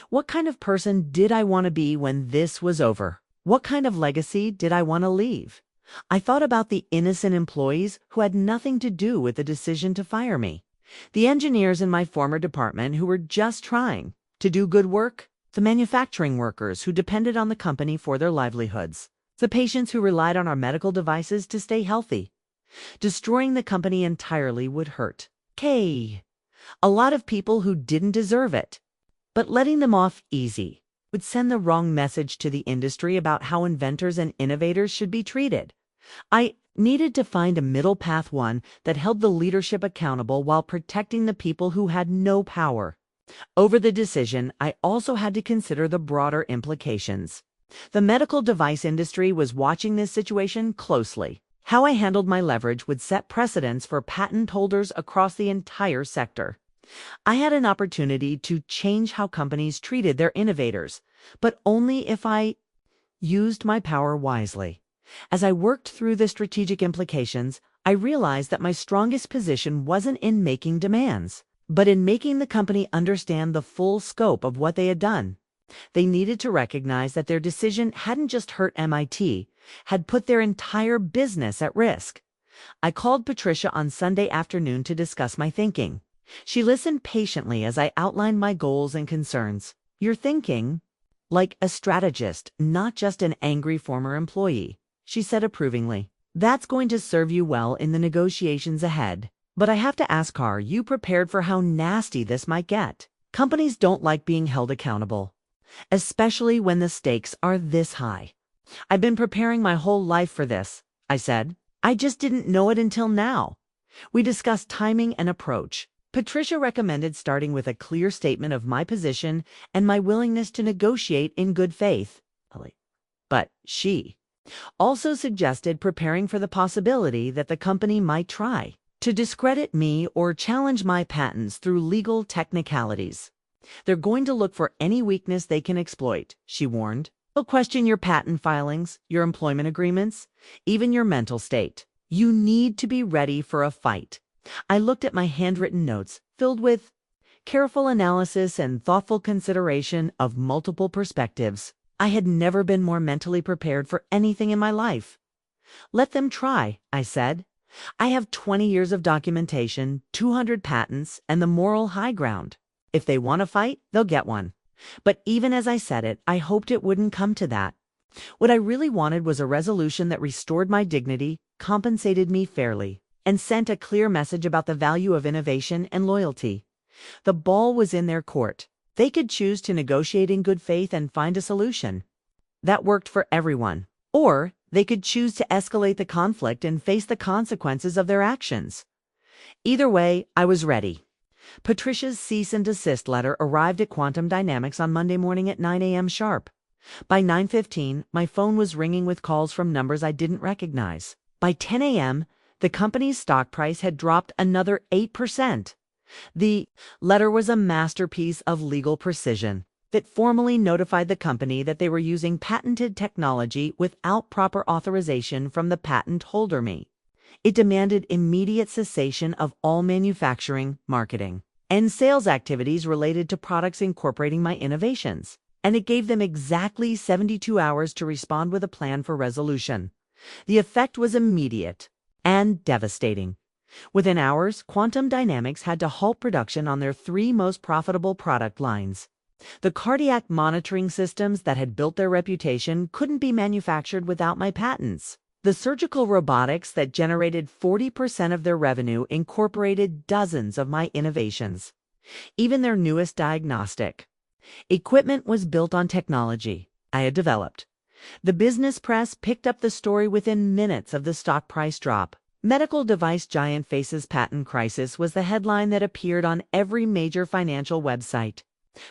S1: What kind of person did I want to be when this was over? What kind of legacy did I want to leave? I thought about the innocent employees who had nothing to do with the decision to fire me. The engineers in my former department who were just trying to do good work. The manufacturing workers who depended on the company for their livelihoods. The patients who relied on our medical devices to stay healthy. Destroying the company entirely would hurt. A lot of people who didn't deserve it. But letting them off easy would send the wrong message to the industry about how inventors and innovators should be treated. I needed to find a middle path, one that held the leadership accountable while protecting the people who had no power over the decision. I also had to consider the broader implications. The medical device industry was watching this situation closely. How I handled my leverage would set precedents for patent holders across the entire sector. I had an opportunity to change how companies treated their innovators, but only if I used my power wisely. As I worked through the strategic implications, I realized that my strongest position wasn't in making demands, but in making the company understand the full scope of what they had done. They needed to recognize that their decision hadn't just hurt MIT, had put their entire business at risk. I called Patricia on Sunday afternoon to discuss my thinking. She listened patiently as I outlined my goals and concerns. "You're thinking like a strategist, not just an angry former employee," she said approvingly. "That's going to serve you well in the negotiations ahead. But I have to ask, are you prepared for how nasty this might get? Companies don't like being held accountable, especially when the stakes are this high." "I've been preparing my whole life for this," I said. "I just didn't know it until now." We discussed timing and approach. Patricia recommended starting with a clear statement of my position and my willingness to negotiate in good faith. But she also suggested preparing for the possibility that the company might try to discredit me or challenge my patents through legal technicalities. "They're going to look for any weakness they can exploit," she warned. "They'll question your patent filings, your employment agreements, even your mental state. You need to be ready for a fight." I looked at my handwritten notes, filled with careful analysis and thoughtful consideration of multiple perspectives. I had never been more mentally prepared for anything in my life. "Let them try," I said. "I have 20 years of documentation, 200 patents, and the moral high ground. If they want to fight, they'll get one." But even as I said it, I hoped it wouldn't come to that. What I really wanted was a resolution that restored my dignity, compensated me fairly, and sent a clear message about the value of innovation and loyalty. The ball was in their court. They could choose to negotiate in good faith and find a solution that worked for everyone. Or they could choose to escalate the conflict and face the consequences of their actions. Either way, I was ready. Patricia's cease and desist letter arrived at Quantum Dynamics on Monday morning at 9 a.m. sharp. By 9:15, my phone was ringing with calls from numbers I didn't recognize. By 10 a.m., the company's stock price had dropped another 8%. The letter was a masterpiece of legal precision. It formally notified the company that they were using patented technology without proper authorization from the patent holder me. It demanded immediate cessation of all manufacturing, marketing, and sales activities related to products incorporating my innovations. And it gave them exactly 72 hours to respond with a plan for resolution. The effect was immediate and devastating. Within hours, Quantum Dynamics had to halt production on their 3 most profitable product lines. The cardiac monitoring systems that had built their reputation couldn't be manufactured without my patents. The surgical robotics that generated 40% of their revenue incorporated dozens of my innovations. Even their newest diagnostic equipment was built on technology I had developed. The business press picked up the story within minutes of the stock price drop. "Medical device giant faces patent crisis" was the headline that appeared on every major financial website.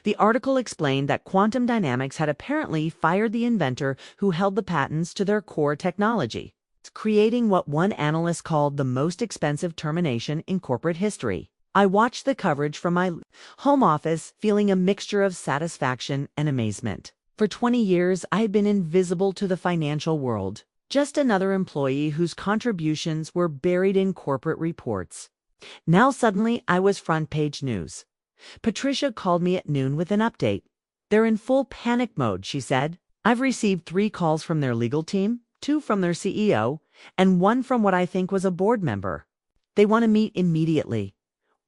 S1: The article explained that Quantum Dynamics had apparently fired the inventor who held the patents to their core technology, creating what one analyst called the most expensive termination in corporate history. I watched the coverage from my home office, feeling a mixture of satisfaction and amazement. For 20 years, I had been invisible to the financial world, just another employee whose contributions were buried in corporate reports. Now suddenly I was front page news. Patricia called me at noon with an update. "They're in full panic mode," she said. "I've received 3 calls from their legal team, 2 from their CEO, and 1 from what I think was a board member. They want to meet immediately."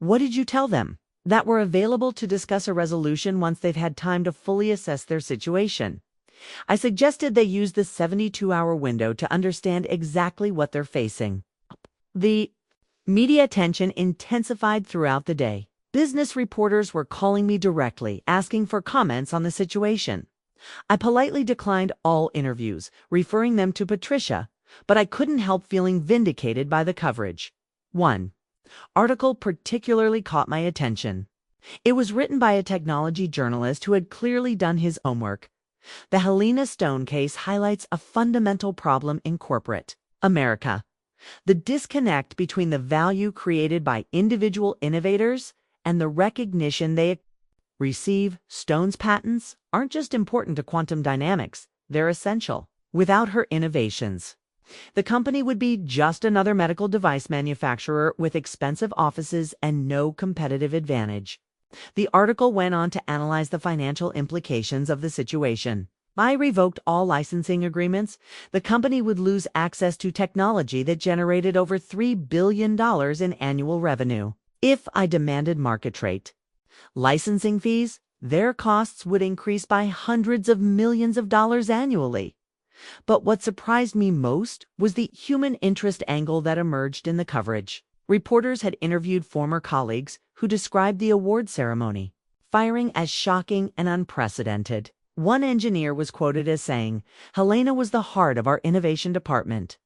S1: "What did you tell them?" "That we're available to discuss a resolution once they've had time to fully assess their situation." I suggested they use the 72-hour window to understand exactly what they're facing. The media attention intensified throughout the day. Business reporters were calling me directly, asking for comments on the situation. I politely declined all interviews, referring them to Patricia, but I couldn't help feeling vindicated by the coverage. One article particularly caught my attention. It was written by a technology journalist who had clearly done his homework. The Helena Stone case highlights a fundamental problem in corporate America: the disconnect between the value created by individual innovators and the recognition they receive. Stone's patents aren't just important to quantum dynamics, they're essential. Without her innovations, the company would be just another medical device manufacturer with expensive offices and no competitive advantage. The article went on to analyze the financial implications of the situation. By revoked all licensing agreements, the company would lose access to technology that generated over $3 billion in annual revenue. If I demanded market rate licensing fees, their costs would increase by hundreds of millions of dollars annually. But what surprised me most was the human interest angle that emerged in the coverage. Reporters had interviewed former colleagues who described the award ceremony, firing as shocking and unprecedented. One engineer was quoted as saying, "Helena was the heart of our innovation department.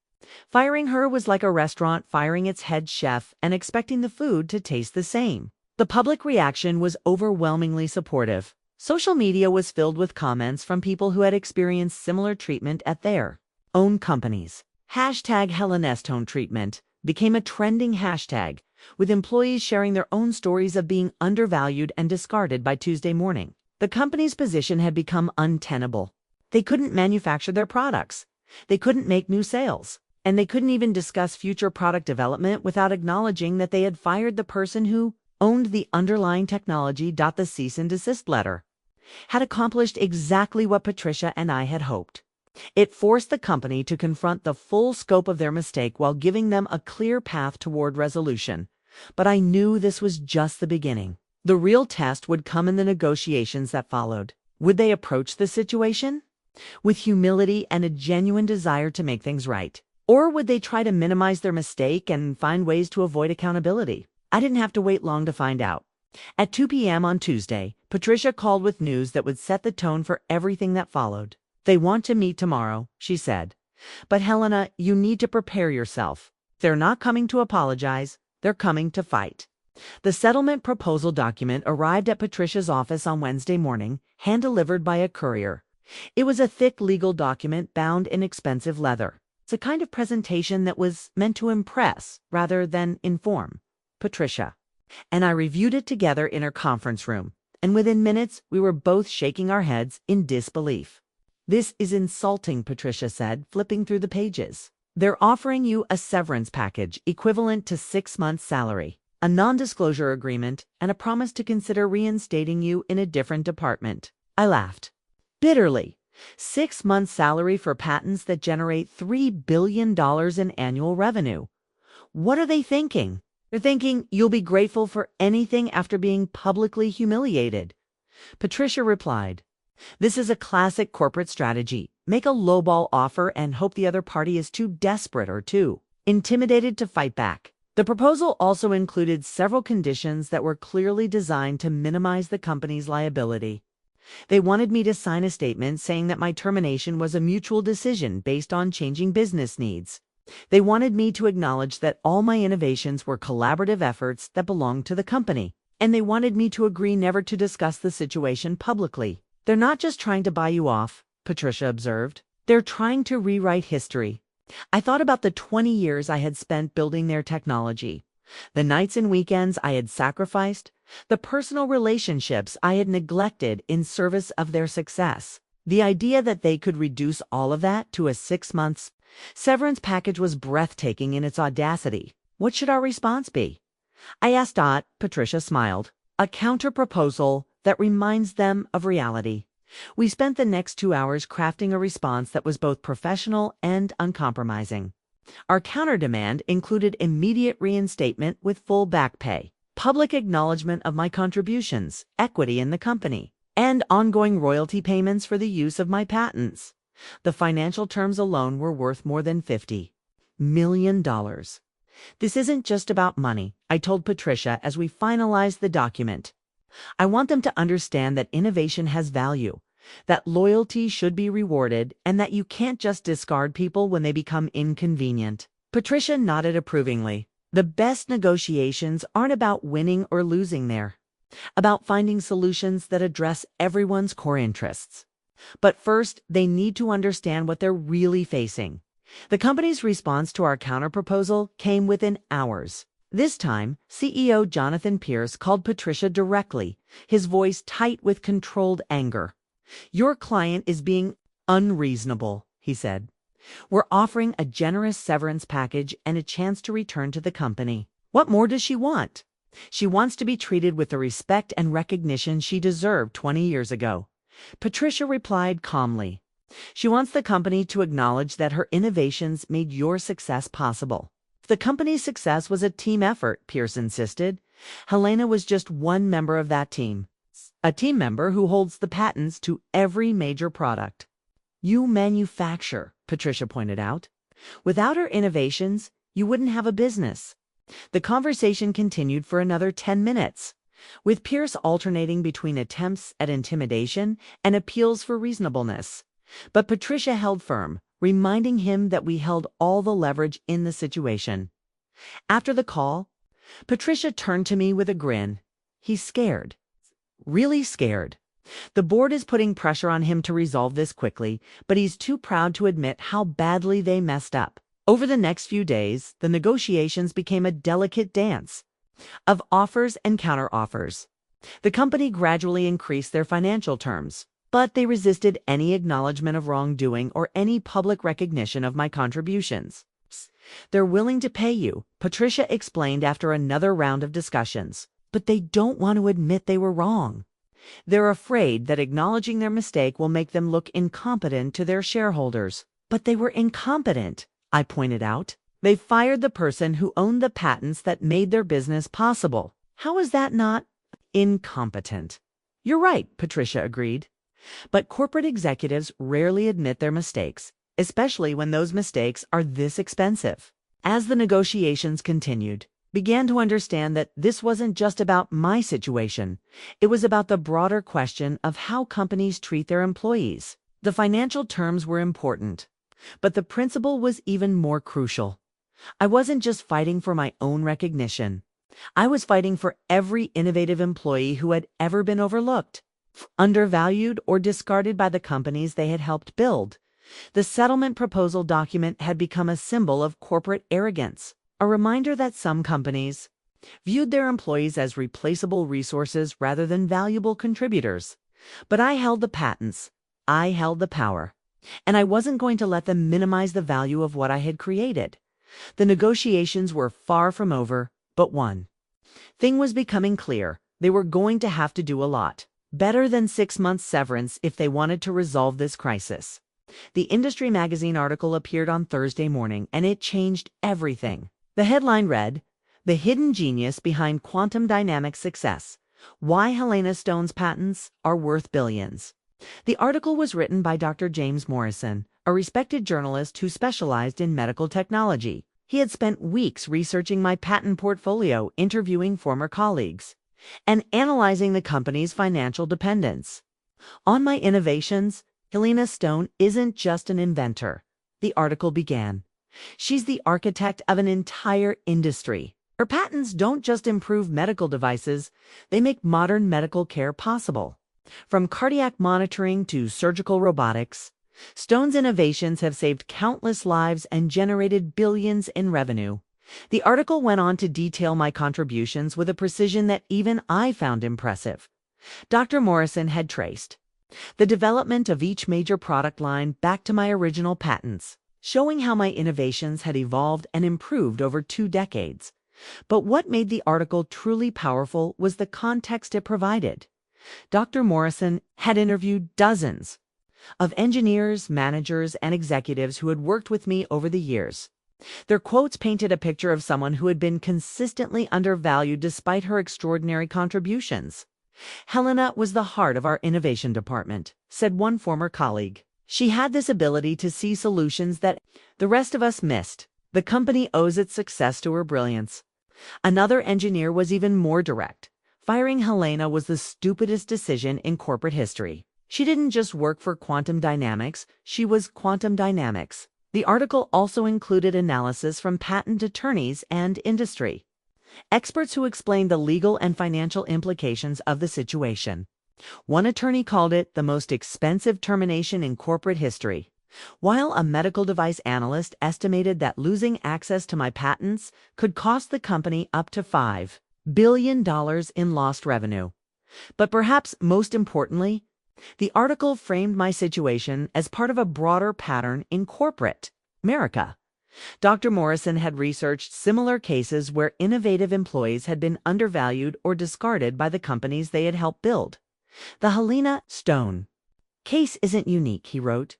S1: Firing her was like a restaurant firing its head chef and expecting the food to taste the same." The public reaction was overwhelmingly supportive. Social media was filled with comments from people who had experienced similar treatment at their own companies. Hashtag Helena Stone treatment became a trending hashtag, with employees sharing their own stories of being undervalued and discarded by Tuesday morning. The company's position had become untenable. They couldn't manufacture their products. They couldn't make new sales. And they couldn't even discuss future product development without acknowledging that they had fired the person who owned the underlying technology. The cease and desist letter had accomplished exactly what Patricia and I had hoped. It forced the company to confront the full scope of their mistake while giving them a clear path toward resolution. But I knew this was just the beginning. The real test would come in the negotiations that followed. Would they approach the situation with humility and a genuine desire to make things right? Or would they try to minimize their mistake and find ways to avoid accountability? I didn't have to wait long to find out. At 2 p.m. on Tuesday, Patricia called with news that would set the tone for everything that followed. "They want to meet tomorrow," she said. "But Helena, you need to prepare yourself. They're not coming to apologize. They're coming to fight." The settlement proposal document arrived at Patricia's office on Wednesday morning, hand-delivered by a courier. It was a thick legal document bound in expensive leather. It's a kind of presentation that was meant to impress rather than inform Patricia. And I reviewed it together in her conference room, and within minutes we were both shaking our heads in disbelief. "This is insulting," Patricia said, flipping through the pages. "They're offering you a severance package equivalent to 6 months' salary, a non-disclosure agreement, and a promise to consider reinstating you in a different department." I laughed bitterly. 6 months' salary for patents that generate $3 billion in annual revenue. What are they thinking? They're thinking you'll be grateful for anything after being publicly humiliated. Patricia replied, "This is a classic corporate strategy. Make a lowball offer and hope the other party is too desperate or too intimidated to fight back." The proposal also included several conditions that were clearly designed to minimize the company's liability. They wanted me to sign a statement saying that my termination was a mutual decision based on changing business needs. They wanted me to acknowledge that all my innovations were collaborative efforts that belonged to the company. And they wanted me to agree never to discuss the situation publicly. "They're not just trying to buy you off," Patricia observed. "They're trying to rewrite history." I thought about the 20 years I had spent building their technology, the nights and weekends I had sacrificed, the personal relationships I had neglected in service of their success. The idea that they could reduce all of that to a 6 months severance package was breathtaking in its audacity. What should our response be? I asked. Patricia smiled. "A counter-proposal that reminds them of reality." We spent the next 2 hours crafting a response that was both professional and uncompromising. Our counter-demand included immediate reinstatement with full back pay, public acknowledgement of my contributions, equity in the company, and ongoing royalty payments for the use of my patents. The financial terms alone were worth more than $50 million. "This isn't just about money," I told Patricia as we finalized the document. "I want them to understand that innovation has value, that loyalty should be rewarded, and that you can't just discard people when they become inconvenient." Patricia nodded approvingly. The best negotiations aren't about winning or losing, they're about finding solutions that address everyone's core interests. But first, they need to understand what they're really facing. The company's response to our counterproposal came within hours. This time, CEO Jonathan Pierce called Patricia directly, his voice tight with controlled anger. "Your client is being unreasonable," he said. "We're offering a generous severance package and a chance to return to the company. What more does she want? She wants to be treated with the respect and recognition she deserved 20 years ago." Patricia replied calmly. "She wants the company to acknowledge that her innovations made your success possible." The company's success was a team effort, Pierce insisted. Helena was just one member of that team, a team member who holds the patents to every major product you manufacture, Patricia pointed out. Without her innovations, you wouldn't have a business. The conversation continued for another 10 minutes, with Pierce alternating between attempts at intimidation and appeals for reasonableness. But Patricia held firm, reminding him that we held all the leverage in the situation. After the call, Patricia turned to me with a grin. "He's scared. Really scared. The board is putting pressure on him to resolve this quickly, but he's too proud to admit how badly they messed up." Over the next few days, the negotiations became a delicate dance of offers and counteroffers. The company gradually increased their financial terms, but they resisted any acknowledgement of wrongdoing or any public recognition of my contributions. "They're willing to pay you," Patricia explained after another round of discussions, "but they don't want to admit they were wrong. They're afraid that acknowledging their mistake will make them look incompetent to their shareholders." "But they were incompetent," I pointed out. "They fired the person who owned the patents that made their business possible. How is that not incompetent?" "You're right," Patricia agreed. "But corporate executives rarely admit their mistakes, especially when those mistakes are this expensive." As the negotiations continued, began to understand that this wasn't just about my situation. It was about the broader question of how companies treat their employees. The financial terms were important, but the principle was even more crucial. I wasn't just fighting for my own recognition. I was fighting for every innovative employee who had ever been overlooked, undervalued, or discarded by the companies they had helped build. The settlement proposal document had become a symbol of corporate arrogance, a reminder that some companies viewed their employees as replaceable resources rather than valuable contributors. But I held the patents. I held the power. And I wasn't going to let them minimize the value of what I had created. The negotiations were far from over, but one thing was becoming clear. They were going to have to do a lot. Better than 6 months severance if they wanted to resolve this crisis. The Industry magazine article appeared on Thursday morning, and it changed everything. The headline read, "The Hidden Genius Behind Quantum Dynamics Success: Why Helena Stone's Patents Are Worth Billions." The article was written by Dr. James Morrison, a respected journalist who specialized in medical technology. He had spent weeks researching my patent portfolio, interviewing former colleagues, and analyzing the company's financial dependence on my innovations. "Helena Stone isn't just an inventor," the article began. "She's the architect of an entire industry. Her patents don't just improve medical devices, they make modern medical care possible. From cardiac monitoring to surgical robotics, Stone's innovations have saved countless lives and generated billions in revenue." The article went on to detail my contributions with a precision that even I found impressive. Dr. Morrison had traced the development of each major product line back to my original patents, showing how my innovations had evolved and improved over 2 decades. But what made the article truly powerful was the context it provided. Dr. Morrison had interviewed dozens of engineers, managers, and executives who had worked with me over the years. Their quotes painted a picture of someone who had been consistently undervalued despite her extraordinary contributions. "Helena was the heart of our innovation department," said one former colleague. "She had this ability to see solutions that the rest of us missed. The company owes its success to her brilliance." Another engineer was even more direct. "Firing Helena was the stupidest decision in corporate history. She didn't just work for quantum dynamics, she was quantum dynamics." The article also included analysis from patent attorneys and industry experts who explained the legal and financial implications of the situation. One attorney called it the most expensive termination in corporate history. While a medical device analyst estimated that losing access to my patents could cost the company up to $5 billion in lost revenue. But perhaps most importantly, the article framed my situation as part of a broader pattern in corporate America. Dr. Morrison had researched similar cases where innovative employees had been undervalued or discarded by the companies they had helped build. The Helena Stone case isn't unique, he wrote.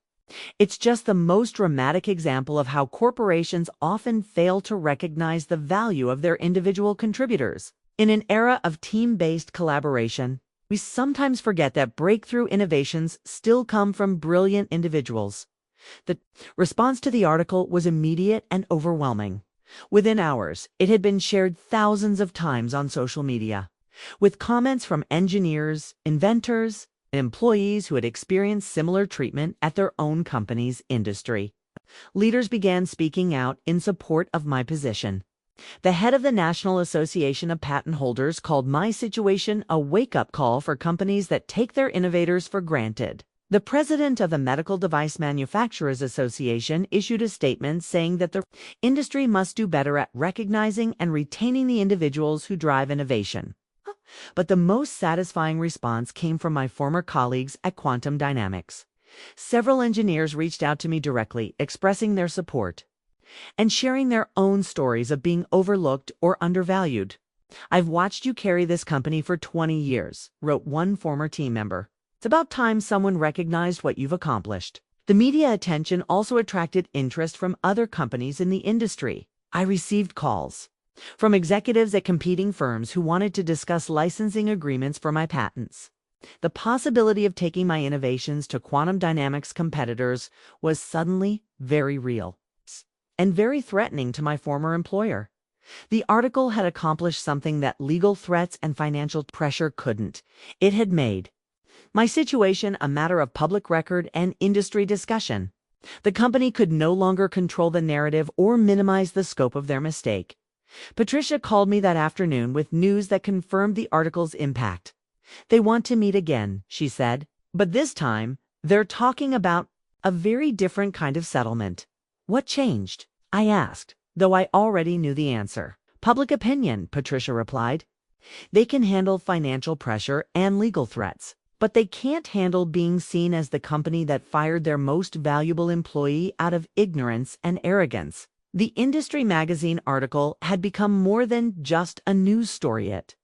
S1: It's just the most dramatic example of how corporations often fail to recognize the value of their individual contributors. In an era of team-based collaboration, we sometimes forget that breakthrough innovations still come from brilliant individuals. The response to the article was immediate and overwhelming. Within hours, it had been shared thousands of times on social media, with comments from engineers, inventors, and employees who had experienced similar treatment at their own company's industry. Leaders began speaking out in support of my position. The head of the National Association of Patent Holders called my situation a wake-up call for companies that take their innovators for granted. The president of the Medical Device Manufacturers Association issued a statement saying that the industry must do better at recognizing and retaining the individuals who drive innovation. But the most satisfying response came from my former colleagues at Quantum Dynamics. Several engineers reached out to me directly, expressing their support and sharing their own stories of being overlooked or undervalued. "I've watched you carry this company for 20 years, wrote one former team member. "It's about time someone recognized what you've accomplished." The media attention also attracted interest from other companies in the industry. I received calls from executives at competing firms who wanted to discuss licensing agreements for my patents. The possibility of taking my innovations to quantum dynamics competitors was suddenly very real and very threatening to my former employer. The article had accomplished something that legal threats and financial pressure couldn't. It had made my situation a matter of public record and industry discussion. The company could no longer control the narrative or minimize the scope of their mistake. Patricia called me that afternoon with news that confirmed the article's impact. "They want to meet again," she said, "but this time they're talking about a very different kind of settlement." "What changed?" I asked, though I already knew the answer. "Public opinion," Patricia replied. "They can handle financial pressure and legal threats, but they can't handle being seen as the company that fired their most valuable employee out of ignorance and arrogance." The industry magazine article had become more than just a news story. It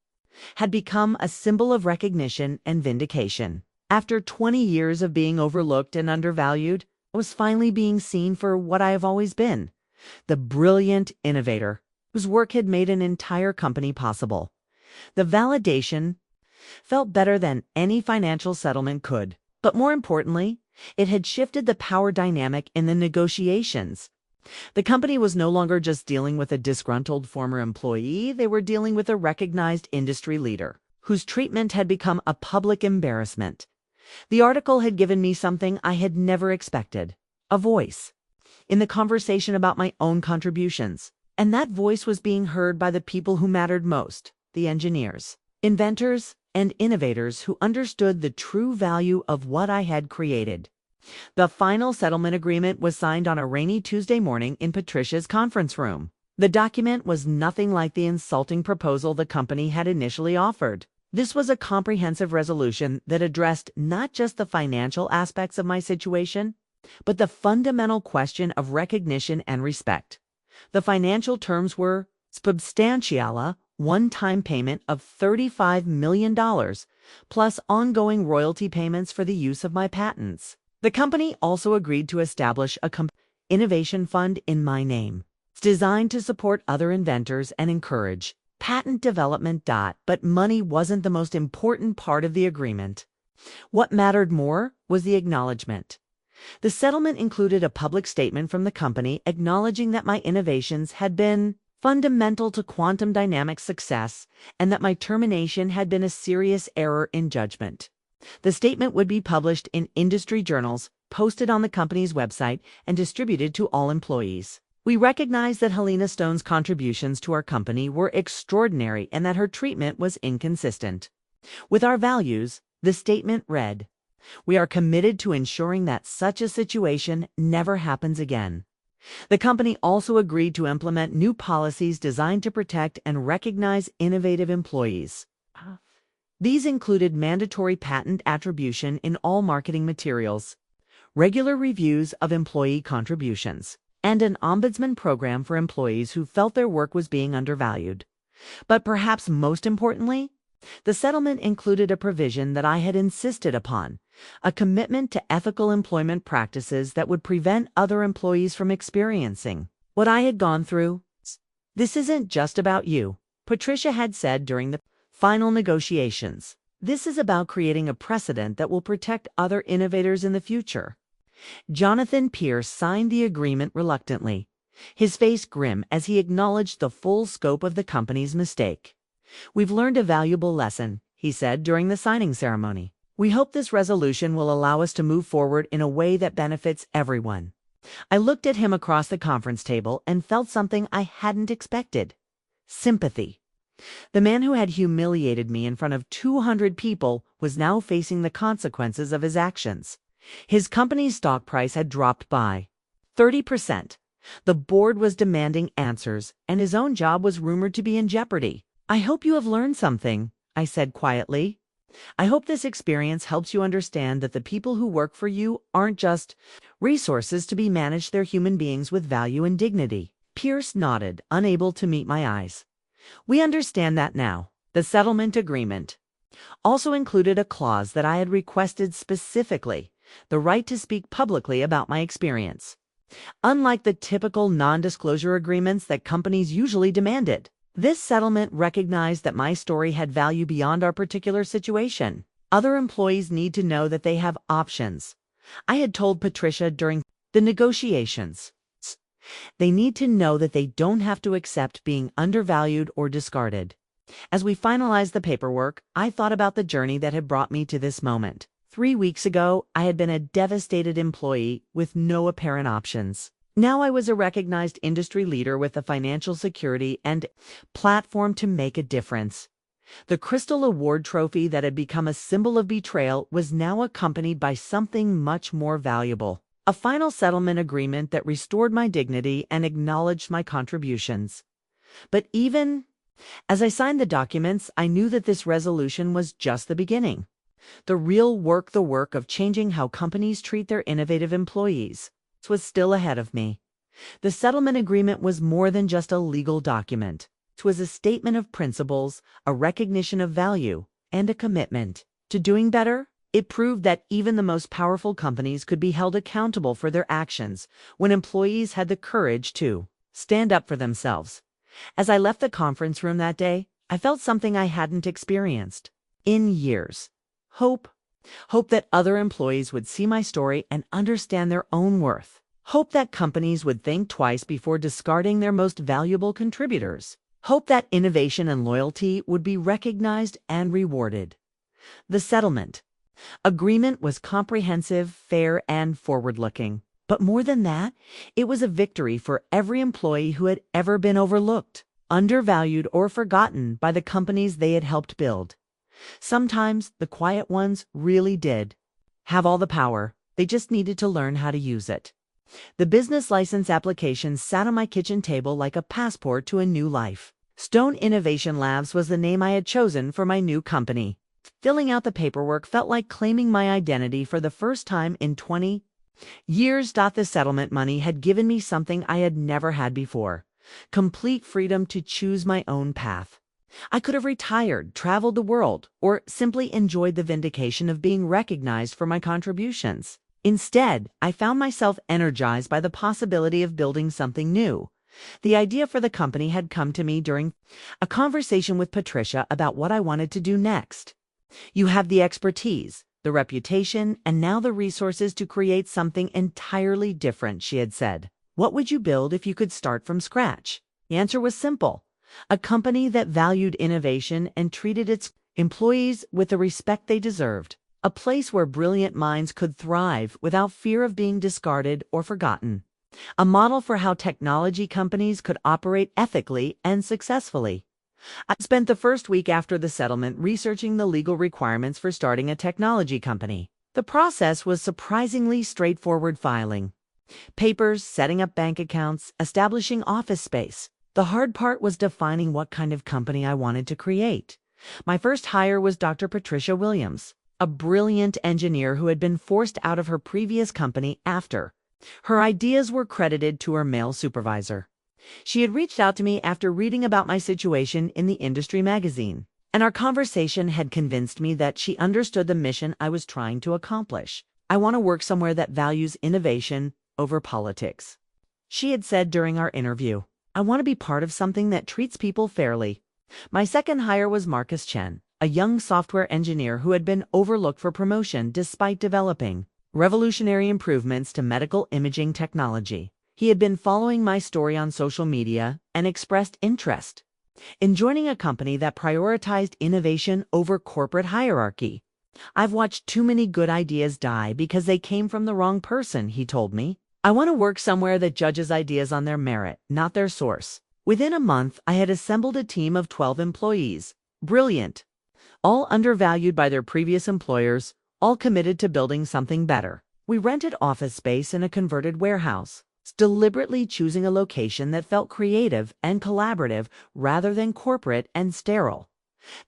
S1: had become a symbol of recognition and vindication. After 20 years of being overlooked and undervalued, I was finally being seen for what I have always been, the brilliant innovator whose work had made an entire company possible. The validation felt better than any financial settlement could, but more importantly, it had shifted the power dynamic in the negotiations. The company was no longer just dealing with a disgruntled former employee, they were dealing with a recognized industry leader, whose treatment had become a public embarrassment. The article had given me something I had never expected: a voice in the conversation about my own contributions. And that voice was being heard by the people who mattered most: the engineers, inventors, and innovators who understood the true value of what I had created. The final settlement agreement was signed on a rainy Tuesday morning in Patricia's conference room. The document was nothing like the insulting proposal the company had initially offered. This was a comprehensive resolution that addressed not just the financial aspects of my situation, but the fundamental question of recognition and respect. The financial terms were substantial, one-time payment of $35 million, plus ongoing royalty payments for the use of my patents. The company also agreed to establish a innovation fund in my name. It's designed to support other inventors and encourage patent development. But money wasn't the most important part of the agreement. What mattered more was the acknowledgement. The settlement included a public statement from the company acknowledging that my innovations had been fundamental to quantum dynamics' success and that my termination had been a serious error in judgment. The statement would be published in industry journals, posted on the company's website, and distributed to all employees. We recognized that Helena Stone's contributions to our company were extraordinary and that her treatment was inconsistent with our values. The statement read, We are committed to ensuring that such a situation never happens again. The company also agreed to implement new policies designed to protect and recognize innovative employees. These included mandatory patent attribution in all marketing materials, regular reviews of employee contributions, and an ombudsman program for employees who felt their work was being undervalued. But perhaps most importantly, the settlement included a provision that I had insisted upon, a commitment to ethical employment practices that would prevent other employees from experiencing what I had gone through. "This isn't just about you," Patricia had said during the final negotiations. "This is about creating a precedent that will protect other innovators in the future." Jonathan Pierce signed the agreement reluctantly, his face grim as he acknowledged the full scope of the company's mistake. "We've learned a valuable lesson," he said during the signing ceremony. "We hope this resolution will allow us to move forward in a way that benefits everyone." I looked at him across the conference table and felt something I hadn't expected: sympathy. The man who had humiliated me in front of 200 people was now facing the consequences of his actions. His company's stock price had dropped by 30%. The board was demanding answers, and his own job was rumored to be in jeopardy. "I hope you have learned something," I said quietly. "I hope this experience helps you understand that the people who work for you aren't just resources to be managed, they're human beings with value and dignity." Pierce nodded, unable to meet my eyes. "We understand that now." The settlement agreement also included a clause that I had requested specifically: the right to speak publicly about my experience. Unlike the typical non-disclosure agreements that companies usually demanded, this settlement recognized that my story had value beyond our particular situation. Other employees need to know that they have options. I had told Patricia during the negotiations. They need to know that they don't have to accept being undervalued or discarded. As we finalized the paperwork, I thought about the journey that had brought me to this moment. 3 weeks ago, I had been a devastated employee with no apparent options. Now I was a recognized industry leader with the financial security and platform to make a difference. The Crystal Award trophy that had become a symbol of betrayal was now accompanied by something much more valuable: a final settlement agreement that restored my dignity and acknowledged my contributions. But even as I signed the documents, I knew that this resolution was just the beginning. The real work, the work of changing how companies treat their innovative employees, was still ahead of me. The settlement agreement was more than just a legal document. It was a statement of principles, a recognition of value, and a commitment to doing better. It proved that even the most powerful companies could be held accountable for their actions when employees had the courage to stand up for themselves. As I left the conference room that day, I felt something I hadn't experienced in years. Hope. Hope that other employees would see my story and understand their own worth. Hope that companies would think twice before discarding their most valuable contributors. Hope that innovation and loyalty would be recognized and rewarded. The settlement agreement was comprehensive, fair, and forward-looking. But more than that, it was a victory for every employee who had ever been overlooked, undervalued, or forgotten by the companies they had helped build. Sometimes the quiet ones really did have all the power. They just needed to learn how to use it. The business license application sat on my kitchen table like a passport to a new life. Stone Innovation Labs was the name I had chosen for my new company. Filling out the paperwork felt like claiming my identity for the first time in 20 years. The settlement money had given me something I had never had before: complete freedom to choose my own path. I could have retired, traveled the world, or simply enjoyed the vindication of being recognized for my contributions. Instead, I found myself energized by the possibility of building something new. The idea for the company had come to me during a conversation with Patricia about what I wanted to do next. "You have the expertise, the reputation, and now the resources to create something entirely different," she had said. "What would you build if you could start from scratch?" The answer was simple: a company that valued innovation and treated its employees with the respect they deserved. A place where brilliant minds could thrive without fear of being discarded or forgotten. A model for how technology companies could operate ethically and successfully. I spent the first week after the settlement researching the legal requirements for starting a technology company. The process was surprisingly straightforward: filing papers, setting up bank accounts, establishing office space. The hard part was defining what kind of company I wanted to create. My first hire was Dr. Patricia Williams, a brilliant engineer who had been forced out of her previous company after her ideas were credited to her male supervisor. She had reached out to me after reading about my situation in the industry magazine, and our conversation had convinced me that she understood the mission I was trying to accomplish. I want to work somewhere that values innovation over politics, she had said during our interview. I want to be part of something that treats people fairly. My second hire was Marcus Chen, a young software engineer who had been overlooked for promotion despite developing revolutionary improvements to medical imaging technology. He had been following my story on social media and expressed interest in joining a company that prioritized innovation over corporate hierarchy. I've watched too many good ideas die because they came from the wrong person, he told me. I want to work somewhere that judges ideas on their merit, not their source. Within a month, I had assembled a team of 12 employees. Brilliant. All undervalued by their previous employers, all committed to building something better. We rented office space in a converted warehouse, deliberately choosing a location that felt creative and collaborative rather than corporate and sterile.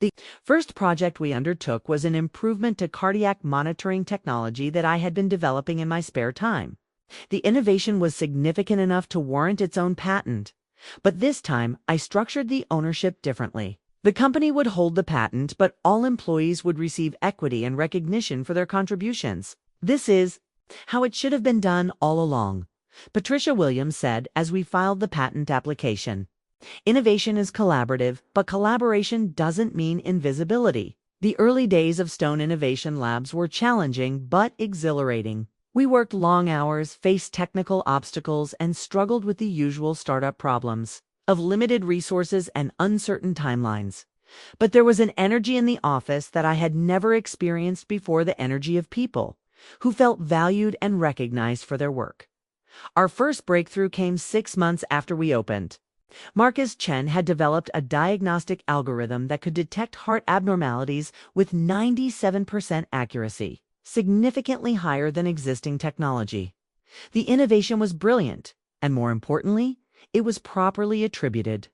S1: The first project we undertook was an improvement to cardiac monitoring technology that I had been developing in my spare time. The innovation was significant enough to warrant its own patent, but this time I structured the ownership differently. The company would hold the patent, but all employees would receive equity and recognition for their contributions. This is how it should have been done all along, Patricia Williams said as we filed the patent application. Innovation is collaborative, but collaboration doesn't mean invisibility. The early days of Stone Innovation Labs were challenging but exhilarating. We worked long hours, faced technical obstacles, and struggled with the usual startup problems of limited resources and uncertain timelines. But there was an energy in the office that I had never experienced before, the energy of people who felt valued and recognized for their work. Our first breakthrough came 6 months after we opened. Marcus Chen had developed a diagnostic algorithm that could detect heart abnormalities with 97% accuracy, significantly higher than existing technology. The innovation was brilliant, and more importantly, it was properly attributed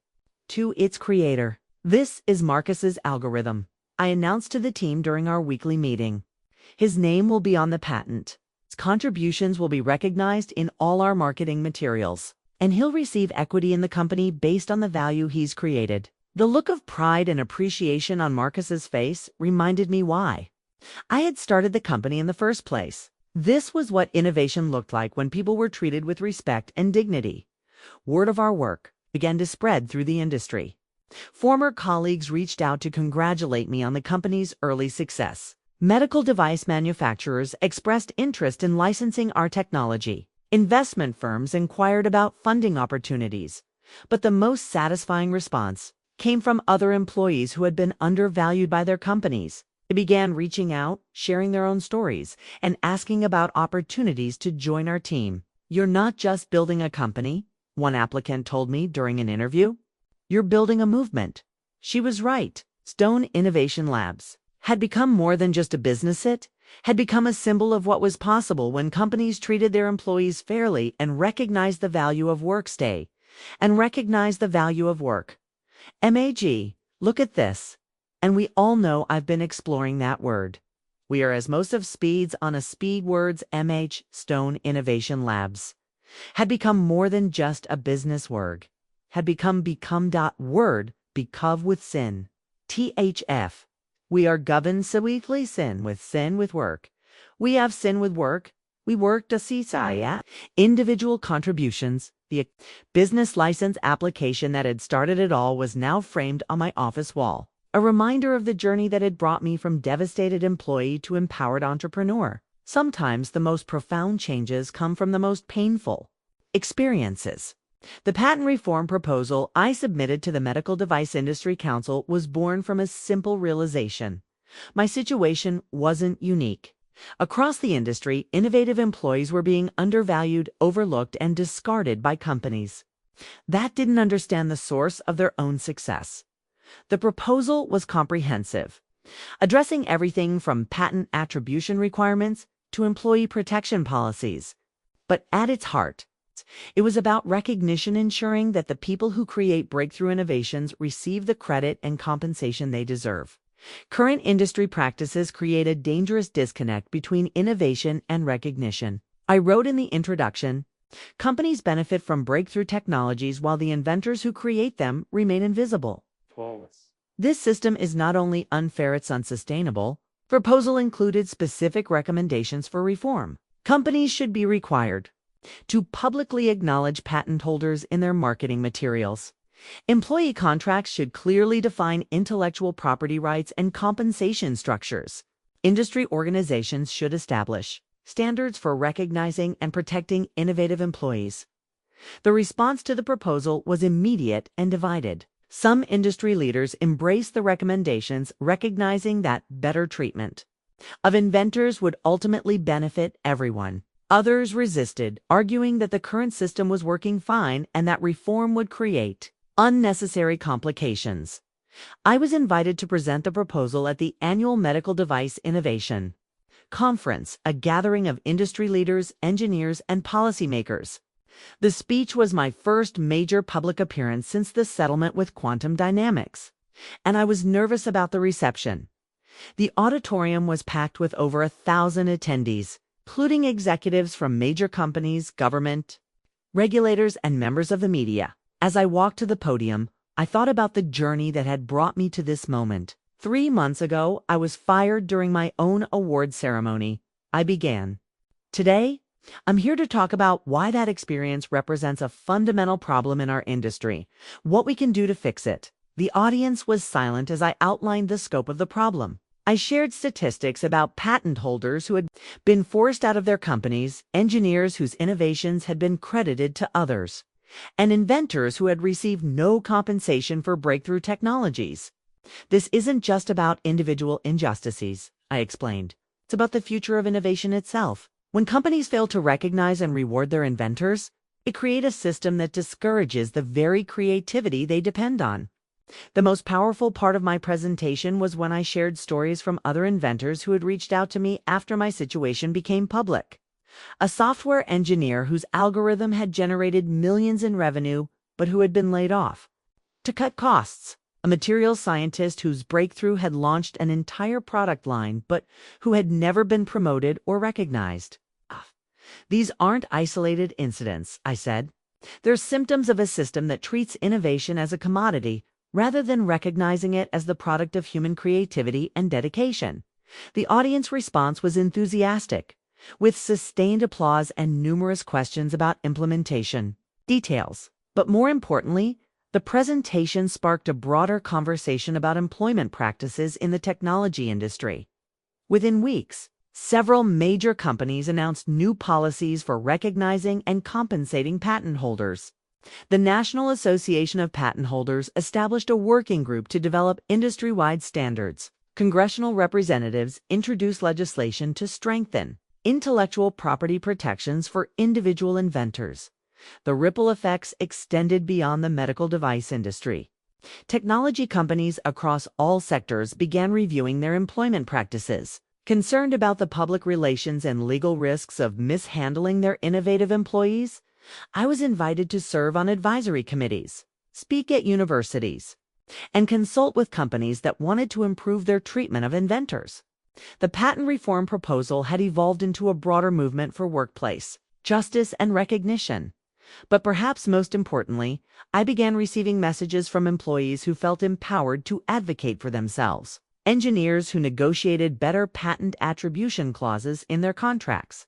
S1: to its creator. This is Marcus's algorithm, I announced to the team during our weekly meeting. His name will be on the patent. His contributions will be recognized in all our marketing materials, and he'll receive equity in the company based on the value he's created. The look of pride and appreciation on Marcus's face reminded me why I had started the company in the first place. This was what innovation looked like when people were treated with respect and dignity. Word of our work began to spread through the industry. Former colleagues reached out to congratulate me on the company's early success. Medical device manufacturers expressed interest in licensing our technology. Investment firms inquired about funding opportunities. But the most satisfying response came from other employees who had been undervalued by their companies. They began reaching out, sharing their own stories, and asking about opportunities to join our team. You're not just building a company, one applicant told me during an interview. You're building a movement. She was right. Stone Innovation Labs had become more than just a business. It had become a symbol of what was possible when companies treated their employees fairly and recognized the value of work. MAG, look at this. And we all know I've been exploring that word. We are as most of speeds on a speed words. MH Stone Innovation Labs had become more than just a business word. Had become word, becov with sin. THF. We are governed weekly sin with work. We have sin with work. We work to see individual contributions. The business license application that had started it all was now framed on my office wall. A reminder of the journey that had brought me from devastated employee to empowered entrepreneur. Sometimes the most profound changes come from the most painful experiences. The patent reform proposal I submitted to the Medical Device Industry Council was born from a simple realization. My situation wasn't unique. Across the industry, innovative employees were being undervalued, overlooked, and discarded by companies that didn't understand the source of their own success. The proposal was comprehensive. addressing everything from patent attribution requirements to employee protection policies. But at its heart, it was about recognition, ensuring that the people who create breakthrough innovations receive the credit and compensation they deserve. Current industry practices create a dangerous disconnect between innovation and recognition. I wrote in the introduction, companies benefit from breakthrough technologies while the inventors who create them remain invisible. This system is not only unfair, it's unsustainable. The proposal included specific recommendations for reform. Companies should be required to publicly acknowledge patent holders in their marketing materials. Employee contracts should clearly define intellectual property rights and compensation structures. Industry organizations should establish standards for recognizing and protecting innovative employees. The response to the proposal was immediate and divided. Some industry leaders embraced the recommendations, recognizing that better treatment of inventors would ultimately benefit everyone. Others resisted, arguing that the current system was working fine and that reform would create unnecessary complications. I was invited to present the proposal at the annual Medical Device Innovation Conference, a gathering of industry leaders, engineers, and policymakers. The speech was my first major public appearance since the settlement with quantum dynamics, and I was nervous about the reception. The auditorium was packed with over 1,000 attendees, including executives from major companies, government, regulators, and members of the media. As I walked to the podium, I thought about the journey that had brought me to this moment. 3 months ago, I was fired during my own award ceremony. I began. Today, I'm here to talk about why that experience represents a fundamental problem in our industry, what we can do to fix it. The audience was silent as I outlined the scope of the problem. I shared statistics about patent holders who had been forced out of their companies, engineers whose innovations had been credited to others, and inventors who had received no compensation for breakthrough technologies. This isn't just about individual injustices, I explained. It's about the future of innovation itself. When companies fail to recognize and reward their inventors, it creates a system that discourages the very creativity they depend on. The most powerful part of my presentation was when I shared stories from other inventors who had reached out to me after my situation became public. A software engineer whose algorithm had generated millions in revenue, but who had been laid off to cut costs. A materials scientist whose breakthrough had launched an entire product line, but who had never been promoted or recognized. These aren't isolated incidents, I said. They're symptoms of a system that treats innovation as a commodity rather than recognizing it as the product of human creativity and dedication. The audience response was enthusiastic, with sustained applause and numerous questions about implementation details. But more importantly, the presentation sparked a broader conversation about employment practices in the technology industry. Within weeks, several major companies announced new policies for recognizing and compensating patent holders. The National Association of Patent Holders established a working group to develop industry-wide standards. Congressional representatives introduced legislation to strengthen intellectual property protections for individual inventors. The ripple effects extended beyond the medical device industry. Technology companies across all sectors began reviewing their employment practices. Concerned about the public relations and legal risks of mishandling their innovative employees, I was invited to serve on advisory committees, speak at universities, and consult with companies that wanted to improve their treatment of inventors. The patent reform proposal had evolved into a broader movement for workplace justice and recognition. But perhaps most importantly, I began receiving messages from employees who felt empowered to advocate for themselves, engineers who negotiated better patent attribution clauses in their contracts,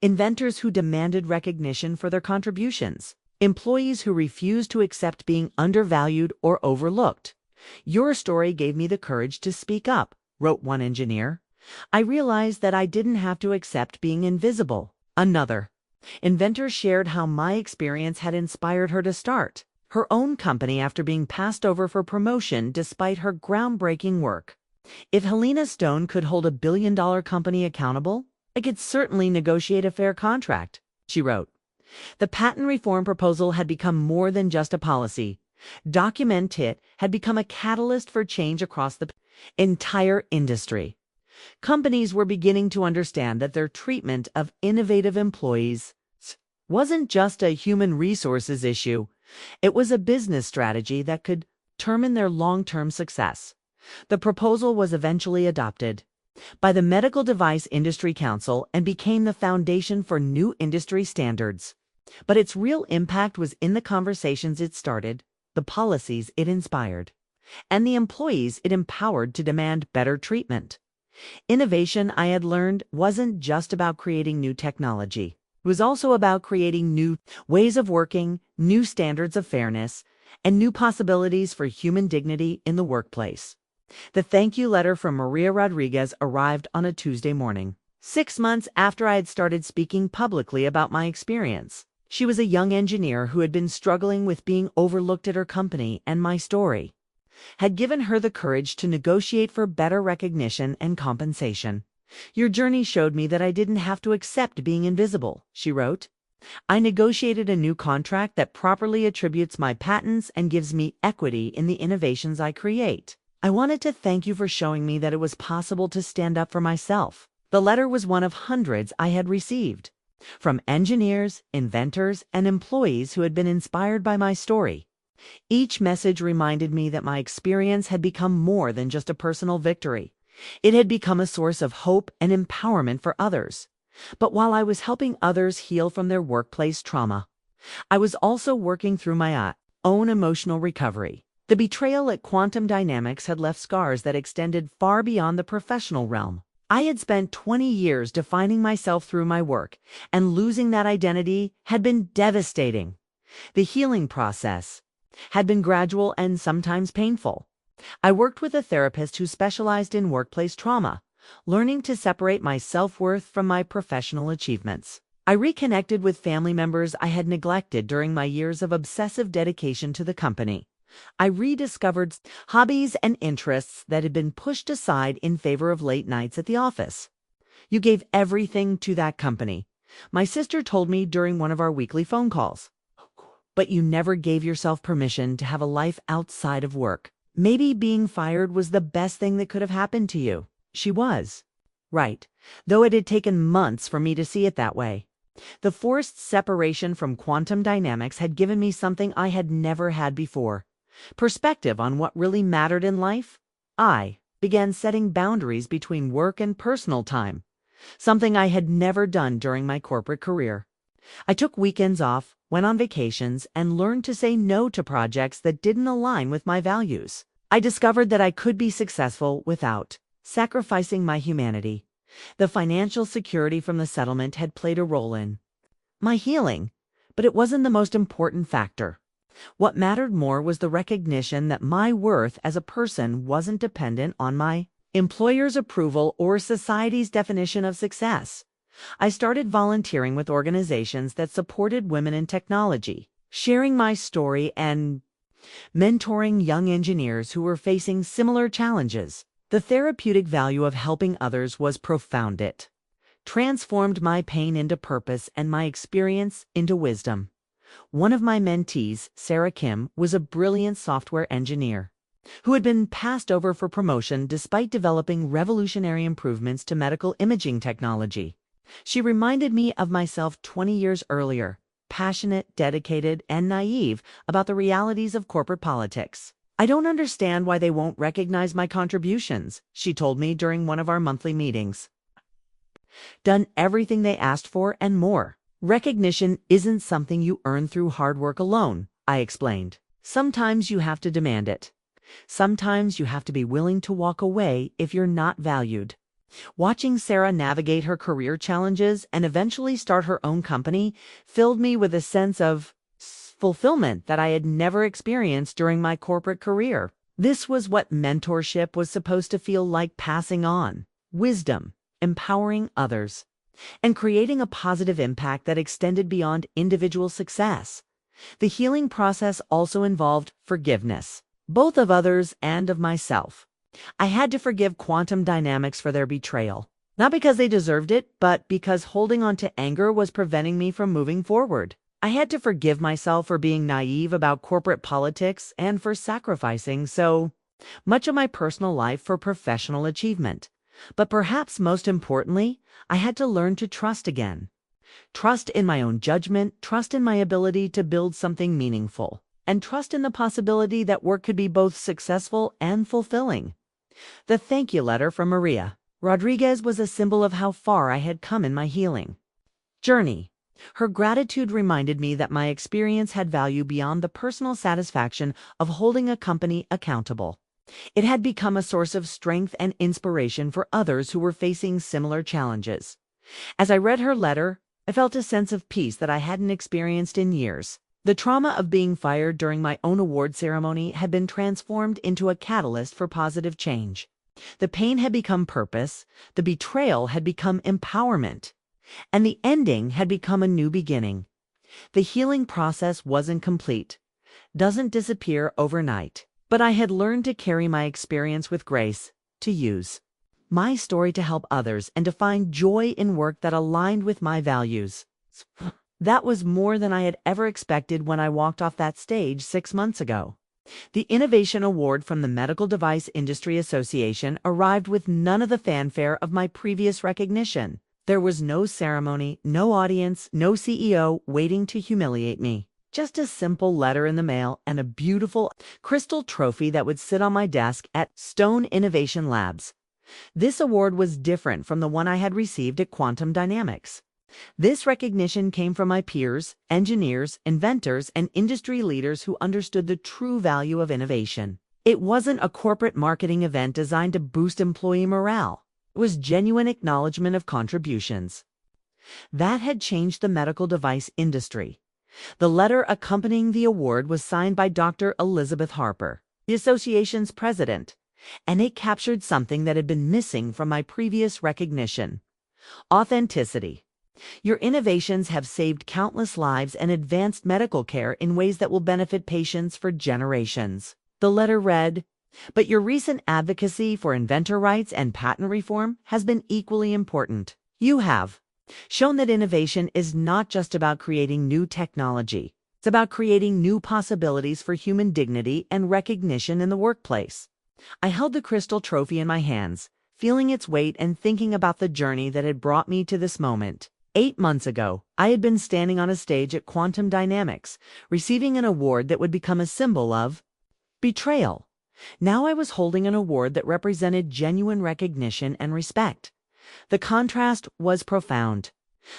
S1: inventors who demanded recognition for their contributions, employees who refused to accept being undervalued or overlooked. "Your story gave me the courage to speak up," wrote one engineer. "I realized that I didn't have to accept being invisible." Another inventor shared how my experience had inspired her to start her own company after being passed over for promotion despite her groundbreaking work. "If Helena Stone could hold a billion-dollar company accountable, I could certainly negotiate a fair contract," she wrote. The patent reform proposal had become more than just a policy. Document it had become a catalyst for change across the entire industry. Companies were beginning to understand that their treatment of innovative employees wasn't just a human resources issue, it was a business strategy that could determine their long-term success. The proposal was eventually adopted by the Medical Device Industry Council and became the foundation for new industry standards. But its real impact was in the conversations it started, the policies it inspired, and the employees it empowered to demand better treatment. Innovation, I had learned, wasn't just about creating new technology. It was also about creating new ways of working, new standards of fairness, and new possibilities for human dignity in the workplace. The thank you letter from Maria Rodriguez arrived on a Tuesday morning, 6 months after I had started speaking publicly about my experience. She was a young engineer who had been struggling with being overlooked at her company, and my story had given her the courage to negotiate for better recognition and compensation. "Your journey showed me that I didn't have to accept being invisible," she wrote. "I negotiated a new contract that properly attributes my patents and gives me equity in the innovations I create. I wanted to thank you for showing me that it was possible to stand up for myself." The letter was one of hundreds I had received from engineers, inventors, and employees who had been inspired by my story. Each message reminded me that my experience had become more than just a personal victory. It had become a source of hope and empowerment for others. But while I was helping others heal from their workplace trauma, I was also working through my own emotional recovery. The betrayal at Quantum Dynamics had left scars that extended far beyond the professional realm. I had spent 20 years defining myself through my work, and losing that identity had been devastating. The healing process had been gradual and sometimes painful. I worked with a therapist who specialized in workplace trauma, learning to separate my self-worth from my professional achievements. I reconnected with family members I had neglected during my years of obsessive dedication to the company. I rediscovered hobbies and interests that had been pushed aside in favor of late nights at the office. "You gave everything to that company," my sister told me during one of our weekly phone calls. "But you never gave yourself permission to have a life outside of work. Maybe being fired was the best thing that could have happened to you." She was right, though it had taken months for me to see it that way. The forced separation from Quantum Dynamics had given me something I had never had before: perspective on what really mattered in life. I began setting boundaries between work and personal time, something I had never done during my corporate career. I took weekends off, went on vacations, and learned to say no to projects that didn't align with my values. I discovered that I could be successful without sacrificing my humanity. The financial security from the settlement had played a role in my healing, but it wasn't the most important factor. What mattered more was the recognition that my worth as a person wasn't dependent on my employer's approval or society's definition of success. I started volunteering with organizations that supported women in technology, sharing my story and mentoring young engineers who were facing similar challenges. The therapeutic value of helping others was profound. It transformed my pain into purpose and my experience into wisdom. One of my mentees, Sarah Kim, was a brilliant software engineer who had been passed over for promotion despite developing revolutionary improvements to medical imaging technology. She reminded me of myself 20 years earlier, passionate, dedicated, and naive about the realities of corporate politics. "I don't understand why they won't recognize my contributions," she told me during one of our monthly meetings. "Done everything they asked for and more." "Recognition isn't something you earn through hard work alone," I explained. "Sometimes you have to demand it. Sometimes you have to be willing to walk away if you're not valued." Watching Sarah navigate her career challenges and eventually start her own company filled me with a sense of fulfillment that I had never experienced during my corporate career. This was what mentorship was supposed to feel like: passing on wisdom, empowering others, and creating a positive impact that extended beyond individual success. The healing process also involved forgiveness, both of others and of myself. I had to forgive Quantum Dynamics for their betrayal, not because they deserved it, but because holding on to anger was preventing me from moving forward. I had to forgive myself for being naive about corporate politics and for sacrificing so much of my personal life for professional achievement. But perhaps most importantly, I had to learn to trust again. Trust in my own judgment, trust in my ability to build something meaningful, and trust in the possibility that work could be both successful and fulfilling. The thank you letter from Maria Rodriguez was a symbol of how far I had come in my healing journey. Her gratitude reminded me that my experience had value beyond the personal satisfaction of holding a company accountable. It had become a source of strength and inspiration for others who were facing similar challenges. As I read her letter, I felt a sense of peace that I hadn't experienced in years. The trauma of being fired during my own award ceremony had been transformed into a catalyst for positive change. The pain had become purpose, the betrayal had become empowerment, and the ending had become a new beginning. The healing process wasn't complete, doesn't disappear overnight, but I had learned to carry my experience with grace, to use my story to help others, and to find joy in work that aligned with my values. That was more than I had ever expected when I walked off that stage 6 months ago. The Innovation Award from the Medical Device Industry Association arrived with none of the fanfare of my previous recognition. There was no ceremony, no audience, no CEO waiting to humiliate me. Just a simple letter in the mail and a beautiful crystal trophy that would sit on my desk at Stone Innovation Labs. This award was different from the one I had received at Quantum Dynamics. This recognition came from my peers, engineers, inventors, and industry leaders who understood the true value of innovation. It wasn't a corporate marketing event designed to boost employee morale. It was genuine acknowledgement of contributions. That had changed the medical device industry. The letter accompanying the award was signed by Dr. Elizabeth Harper, the association's president, and it captured something that had been missing from my previous recognition: authenticity. Your innovations have saved countless lives and advanced medical care in ways that will benefit patients for generations. The letter read, but your recent advocacy for inventor rights and patent reform has been equally important. You have shown that innovation is not just about creating new technology. It's about creating new possibilities for human dignity and recognition in the workplace. I held the crystal trophy in my hands, feeling its weight and thinking about the journey that had brought me to this moment. 8 months ago, I had been standing on a stage at Quantum Dynamics, receiving an award that would become a symbol of betrayal. Now I was holding an award that represented genuine recognition and respect. The contrast was profound.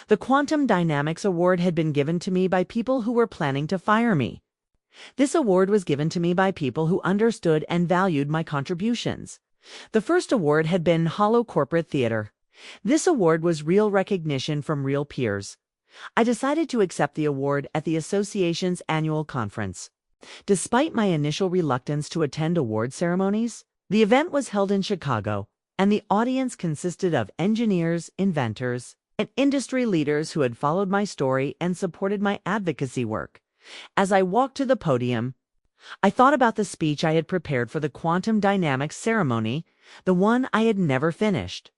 S1: The Quantum Dynamics Award had been given to me by people who were planning to fire me. This award was given to me by people who understood and valued my contributions. The first award had been hollow corporate theater. This award was real recognition from real peers. I decided to accept the award at the association's annual conference. Despite my initial reluctance to attend award ceremonies, the event was held in Chicago, and the audience consisted of engineers, inventors, and industry leaders who had followed my story and supported my advocacy work. As I walked to the podium, I thought about the speech I had prepared for the Quantum Dynamics ceremony, the one I had never finished.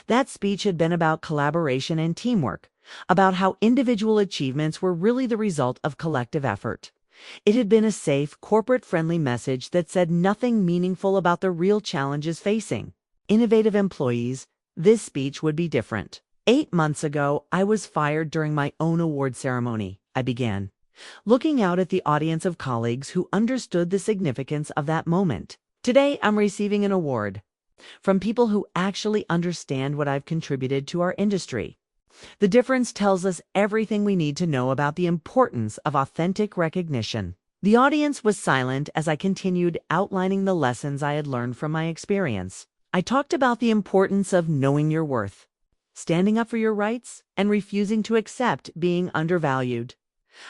S1: That speech had been about collaboration and teamwork, about how individual achievements were really the result of collective effort. It had been a safe, corporate-friendly message that said nothing meaningful about the real challenges facing innovative employees. This speech would be different. 8 months ago, I was fired during my own award ceremony, I began, looking out at the audience of colleagues who understood the significance of that moment. Today, I'm receiving an award from people who actually understand what I've contributed to our industry. The difference tells us everything we need to know about the importance of authentic recognition. The audience was silent as I continued outlining the lessons I had learned from my experience. I talked about the importance of knowing your worth, standing up for your rights, and refusing to accept being undervalued.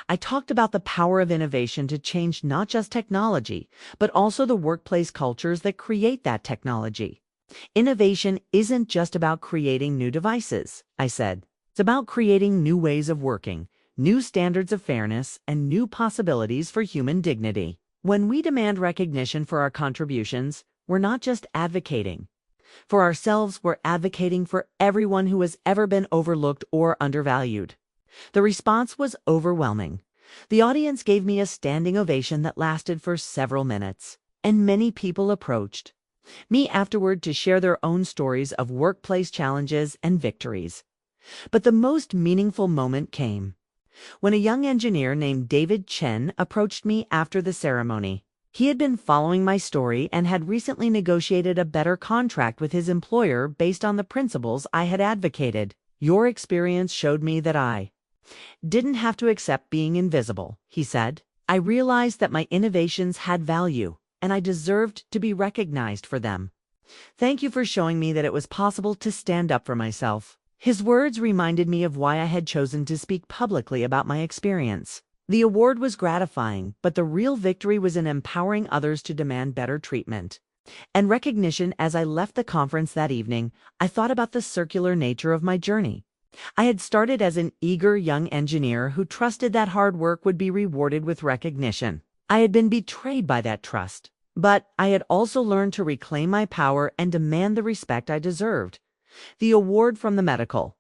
S1: I talked about the power of innovation to change not just technology, but also the workplace cultures that create that technology. Innovation isn't just about creating new devices, I said. It's about creating new ways of working, new standards of fairness, and new possibilities for human dignity. When we demand recognition for our contributions, we're not just advocating for ourselves, we're advocating for everyone who has ever been overlooked or undervalued. The response was overwhelming. The audience gave me a standing ovation that lasted for several minutes. and many people approached me afterward to share their own stories of workplace challenges and victories. But the most meaningful moment came when a young engineer named David Chen approached me after the ceremony. He had been following my story and had recently negotiated a better contract with his employer based on the principles I had advocated. "Your experience showed me that I didn't have to accept being invisible," he said. "I realized that my innovations had value, and I deserved to be recognized for them. Thank you for showing me that it was possible to stand up for myself." His words reminded me of why I had chosen to speak publicly about my experience. The award was gratifying, but the real victory was in empowering others to demand better treatment and recognition. As I left the conference that evening, I thought about the circular nature of my journey. I had started as an eager young engineer who trusted that hard work would be rewarded with recognition. I had been betrayed by that trust, but I had also learned to reclaim my power and demand the respect I deserved. The award from the Medical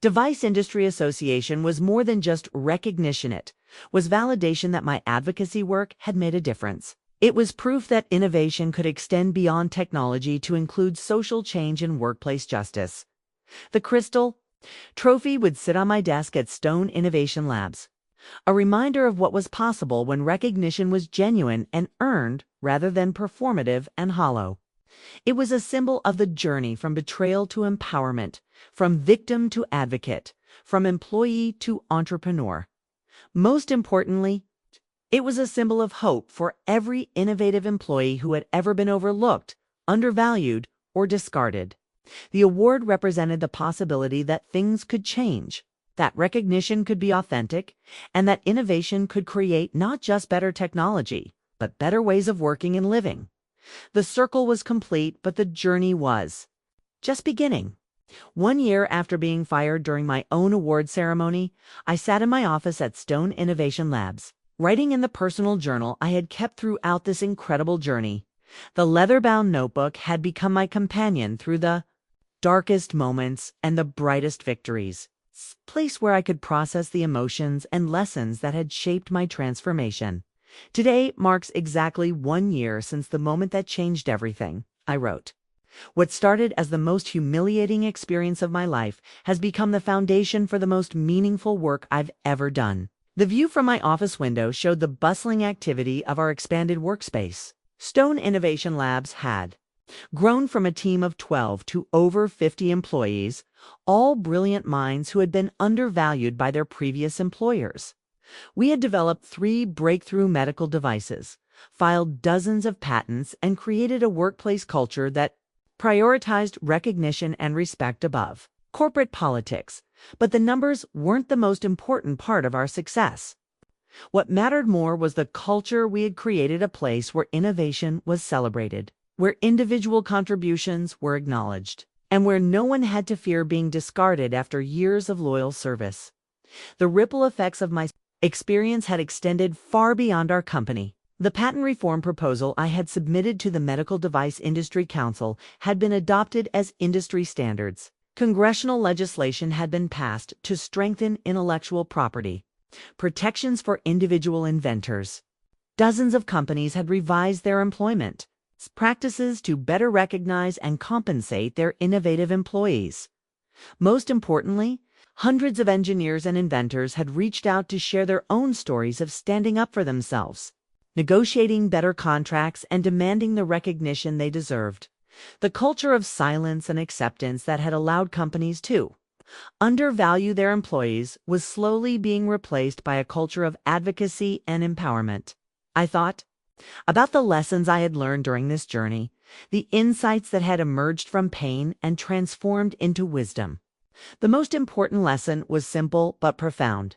S1: Device Industry Association was more than just recognition. It was validation that my advocacy work had made a difference. It was proof that innovation could extend beyond technology to include social change and workplace justice. The crystal trophy would sit on my desk at Stone Innovation Labs, a reminder of what was possible when recognition was genuine and earned rather than performative and hollow. It was a symbol of the journey from betrayal to empowerment, from victim to advocate, from employee to entrepreneur. Most importantly, it was a symbol of hope for every innovative employee who had ever been overlooked, undervalued, or discarded. The award represented the possibility that things could change, that recognition could be authentic, and that innovation could create not just better technology, but better ways of working and living. The circle was complete, but the journey was just beginning. 1 year after being fired during my own award ceremony, I sat in my office at Stone Innovation Labs, writing in the personal journal I had kept throughout this incredible journey. The leather-bound notebook had become my companion through the darkest moments and the brightest victories, a place where I could process the emotions and lessons that had shaped my transformation. "Today marks exactly 1 year since the moment that changed everything," I wrote. "What started as the most humiliating experience of my life has become the foundation for the most meaningful work I've ever done." The view from my office window showed the bustling activity of our expanded workspace. Stone Innovation Labs had grown from a team of 12 to over 50 employees, all brilliant minds who had been undervalued by their previous employers. We had developed 3 breakthrough medical devices, filed dozens of patents, and created a workplace culture that prioritized recognition and respect above corporate politics. But the numbers weren't the most important part of our success. What mattered more was the culture we had created, a place where innovation was celebrated, where individual contributions were acknowledged, and where no one had to fear being discarded after years of loyal service. The ripple effects of my experience had extended far beyond our company. The patent reform proposal I had submitted to the Medical Device Industry Council had been adopted as industry standards. Congressional legislation had been passed to strengthen intellectual property protections for individual inventors. Dozens of companies had revised their employment practices to better recognize and compensate their innovative employees. Most importantly, hundreds of engineers and inventors had reached out to share their own stories of standing up for themselves, negotiating better contracts, and demanding the recognition they deserved. The culture of silence and acceptance that had allowed companies to undervalue their employees was slowly being replaced by a culture of advocacy and empowerment. I thought about the lessons I had learned during this journey, the insights that had emerged from pain and transformed into wisdom. The most important lesson was simple but profound.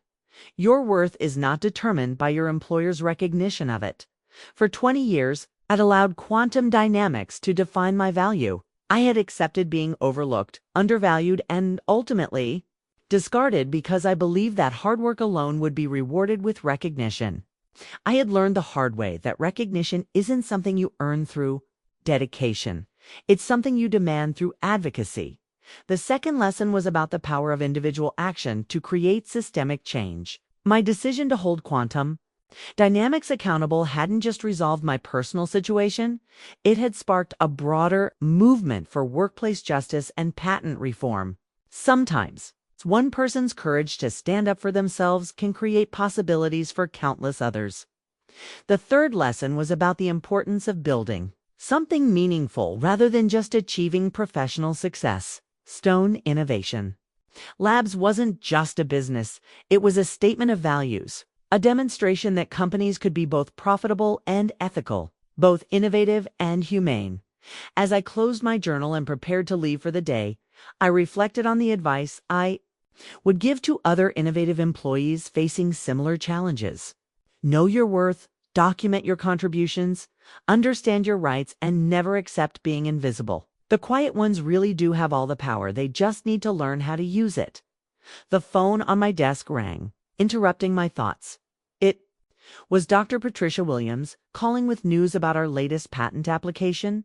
S1: Your worth is not determined by your employer's recognition of it. For 20 years, I'd allowed quantum dynamics to define my value. I had accepted being overlooked, undervalued, and ultimately discarded because I believed that hard work alone would be rewarded with recognition. I had learned the hard way that recognition isn't something you earn through dedication. It's something you demand through advocacy. The second lesson was about the power of individual action to create systemic change. My decision to hold quantum Dynamics Accountable hadn't just resolved my personal situation, it had sparked a broader movement for workplace justice and patent reform. Sometimes, one person's courage to stand up for themselves can create possibilities for countless others. The third lesson was about the importance of building something meaningful rather than just achieving professional success. Stone Innovation Labs wasn't just a business, it was a statement of values, a demonstration that companies could be both profitable and ethical, both innovative and humane. As I closed my journal and prepared to leave for the day, I reflected on the advice I would give to other innovative employees facing similar challenges. Know your worth, document your contributions, understand your rights, and never accept being invisible. The quiet ones really do have all the power, they just need to learn how to use it. The phone on my desk rang, interrupting my thoughts. It was Dr. Patricia Williams, calling with news about our latest patent application.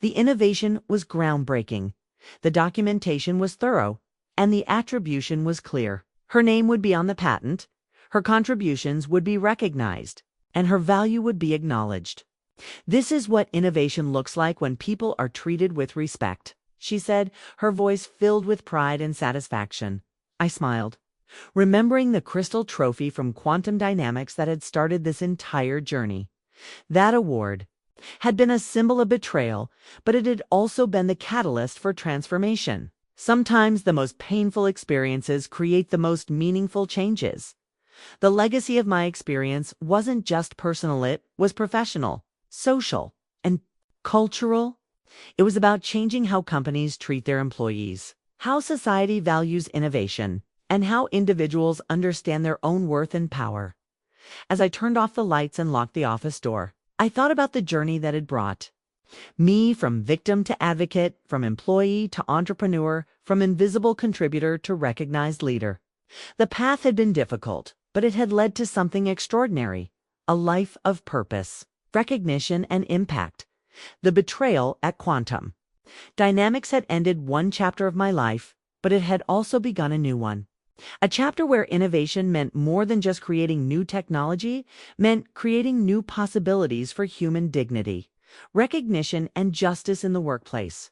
S1: The innovation was groundbreaking, the documentation was thorough, and the attribution was clear. Her name would be on the patent, her contributions would be recognized, and her value would be acknowledged. "This is what innovation looks like when people are treated with respect," she said, her voice filled with pride and satisfaction. I smiled, remembering the crystal trophy from quantum dynamics that had started this entire journey. That award had been a symbol of betrayal, but it had also been the catalyst for transformation. Sometimes the most painful experiences create the most meaningful changes. The legacy of my experience wasn't just personal, it was professional, social, and cultural. It was about changing how companies treat their employees, how society values innovation, and how individuals understand their own worth and power. As I turned off the lights and locked the office door, I thought about the journey that had brought me from victim to advocate, from employee to entrepreneur, from invisible contributor to recognized leader. The path had been difficult, but it had led to something extraordinary, a life of purpose, recognition, and impact. The betrayal at Quantum Dynamics had ended one chapter of my life, but it had also begun a new one. A chapter where innovation meant more than just creating new technology, meant creating new possibilities for human dignity, recognition, and justice in the workplace.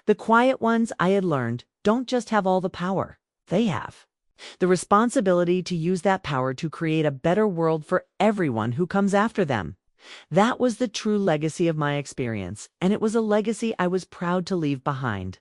S1: The quiet ones, I had learned, don't just have all the power. They have the responsibility to use that power to create a better world for everyone who comes after them. That was the true legacy of my experience, and it was a legacy I was proud to leave behind.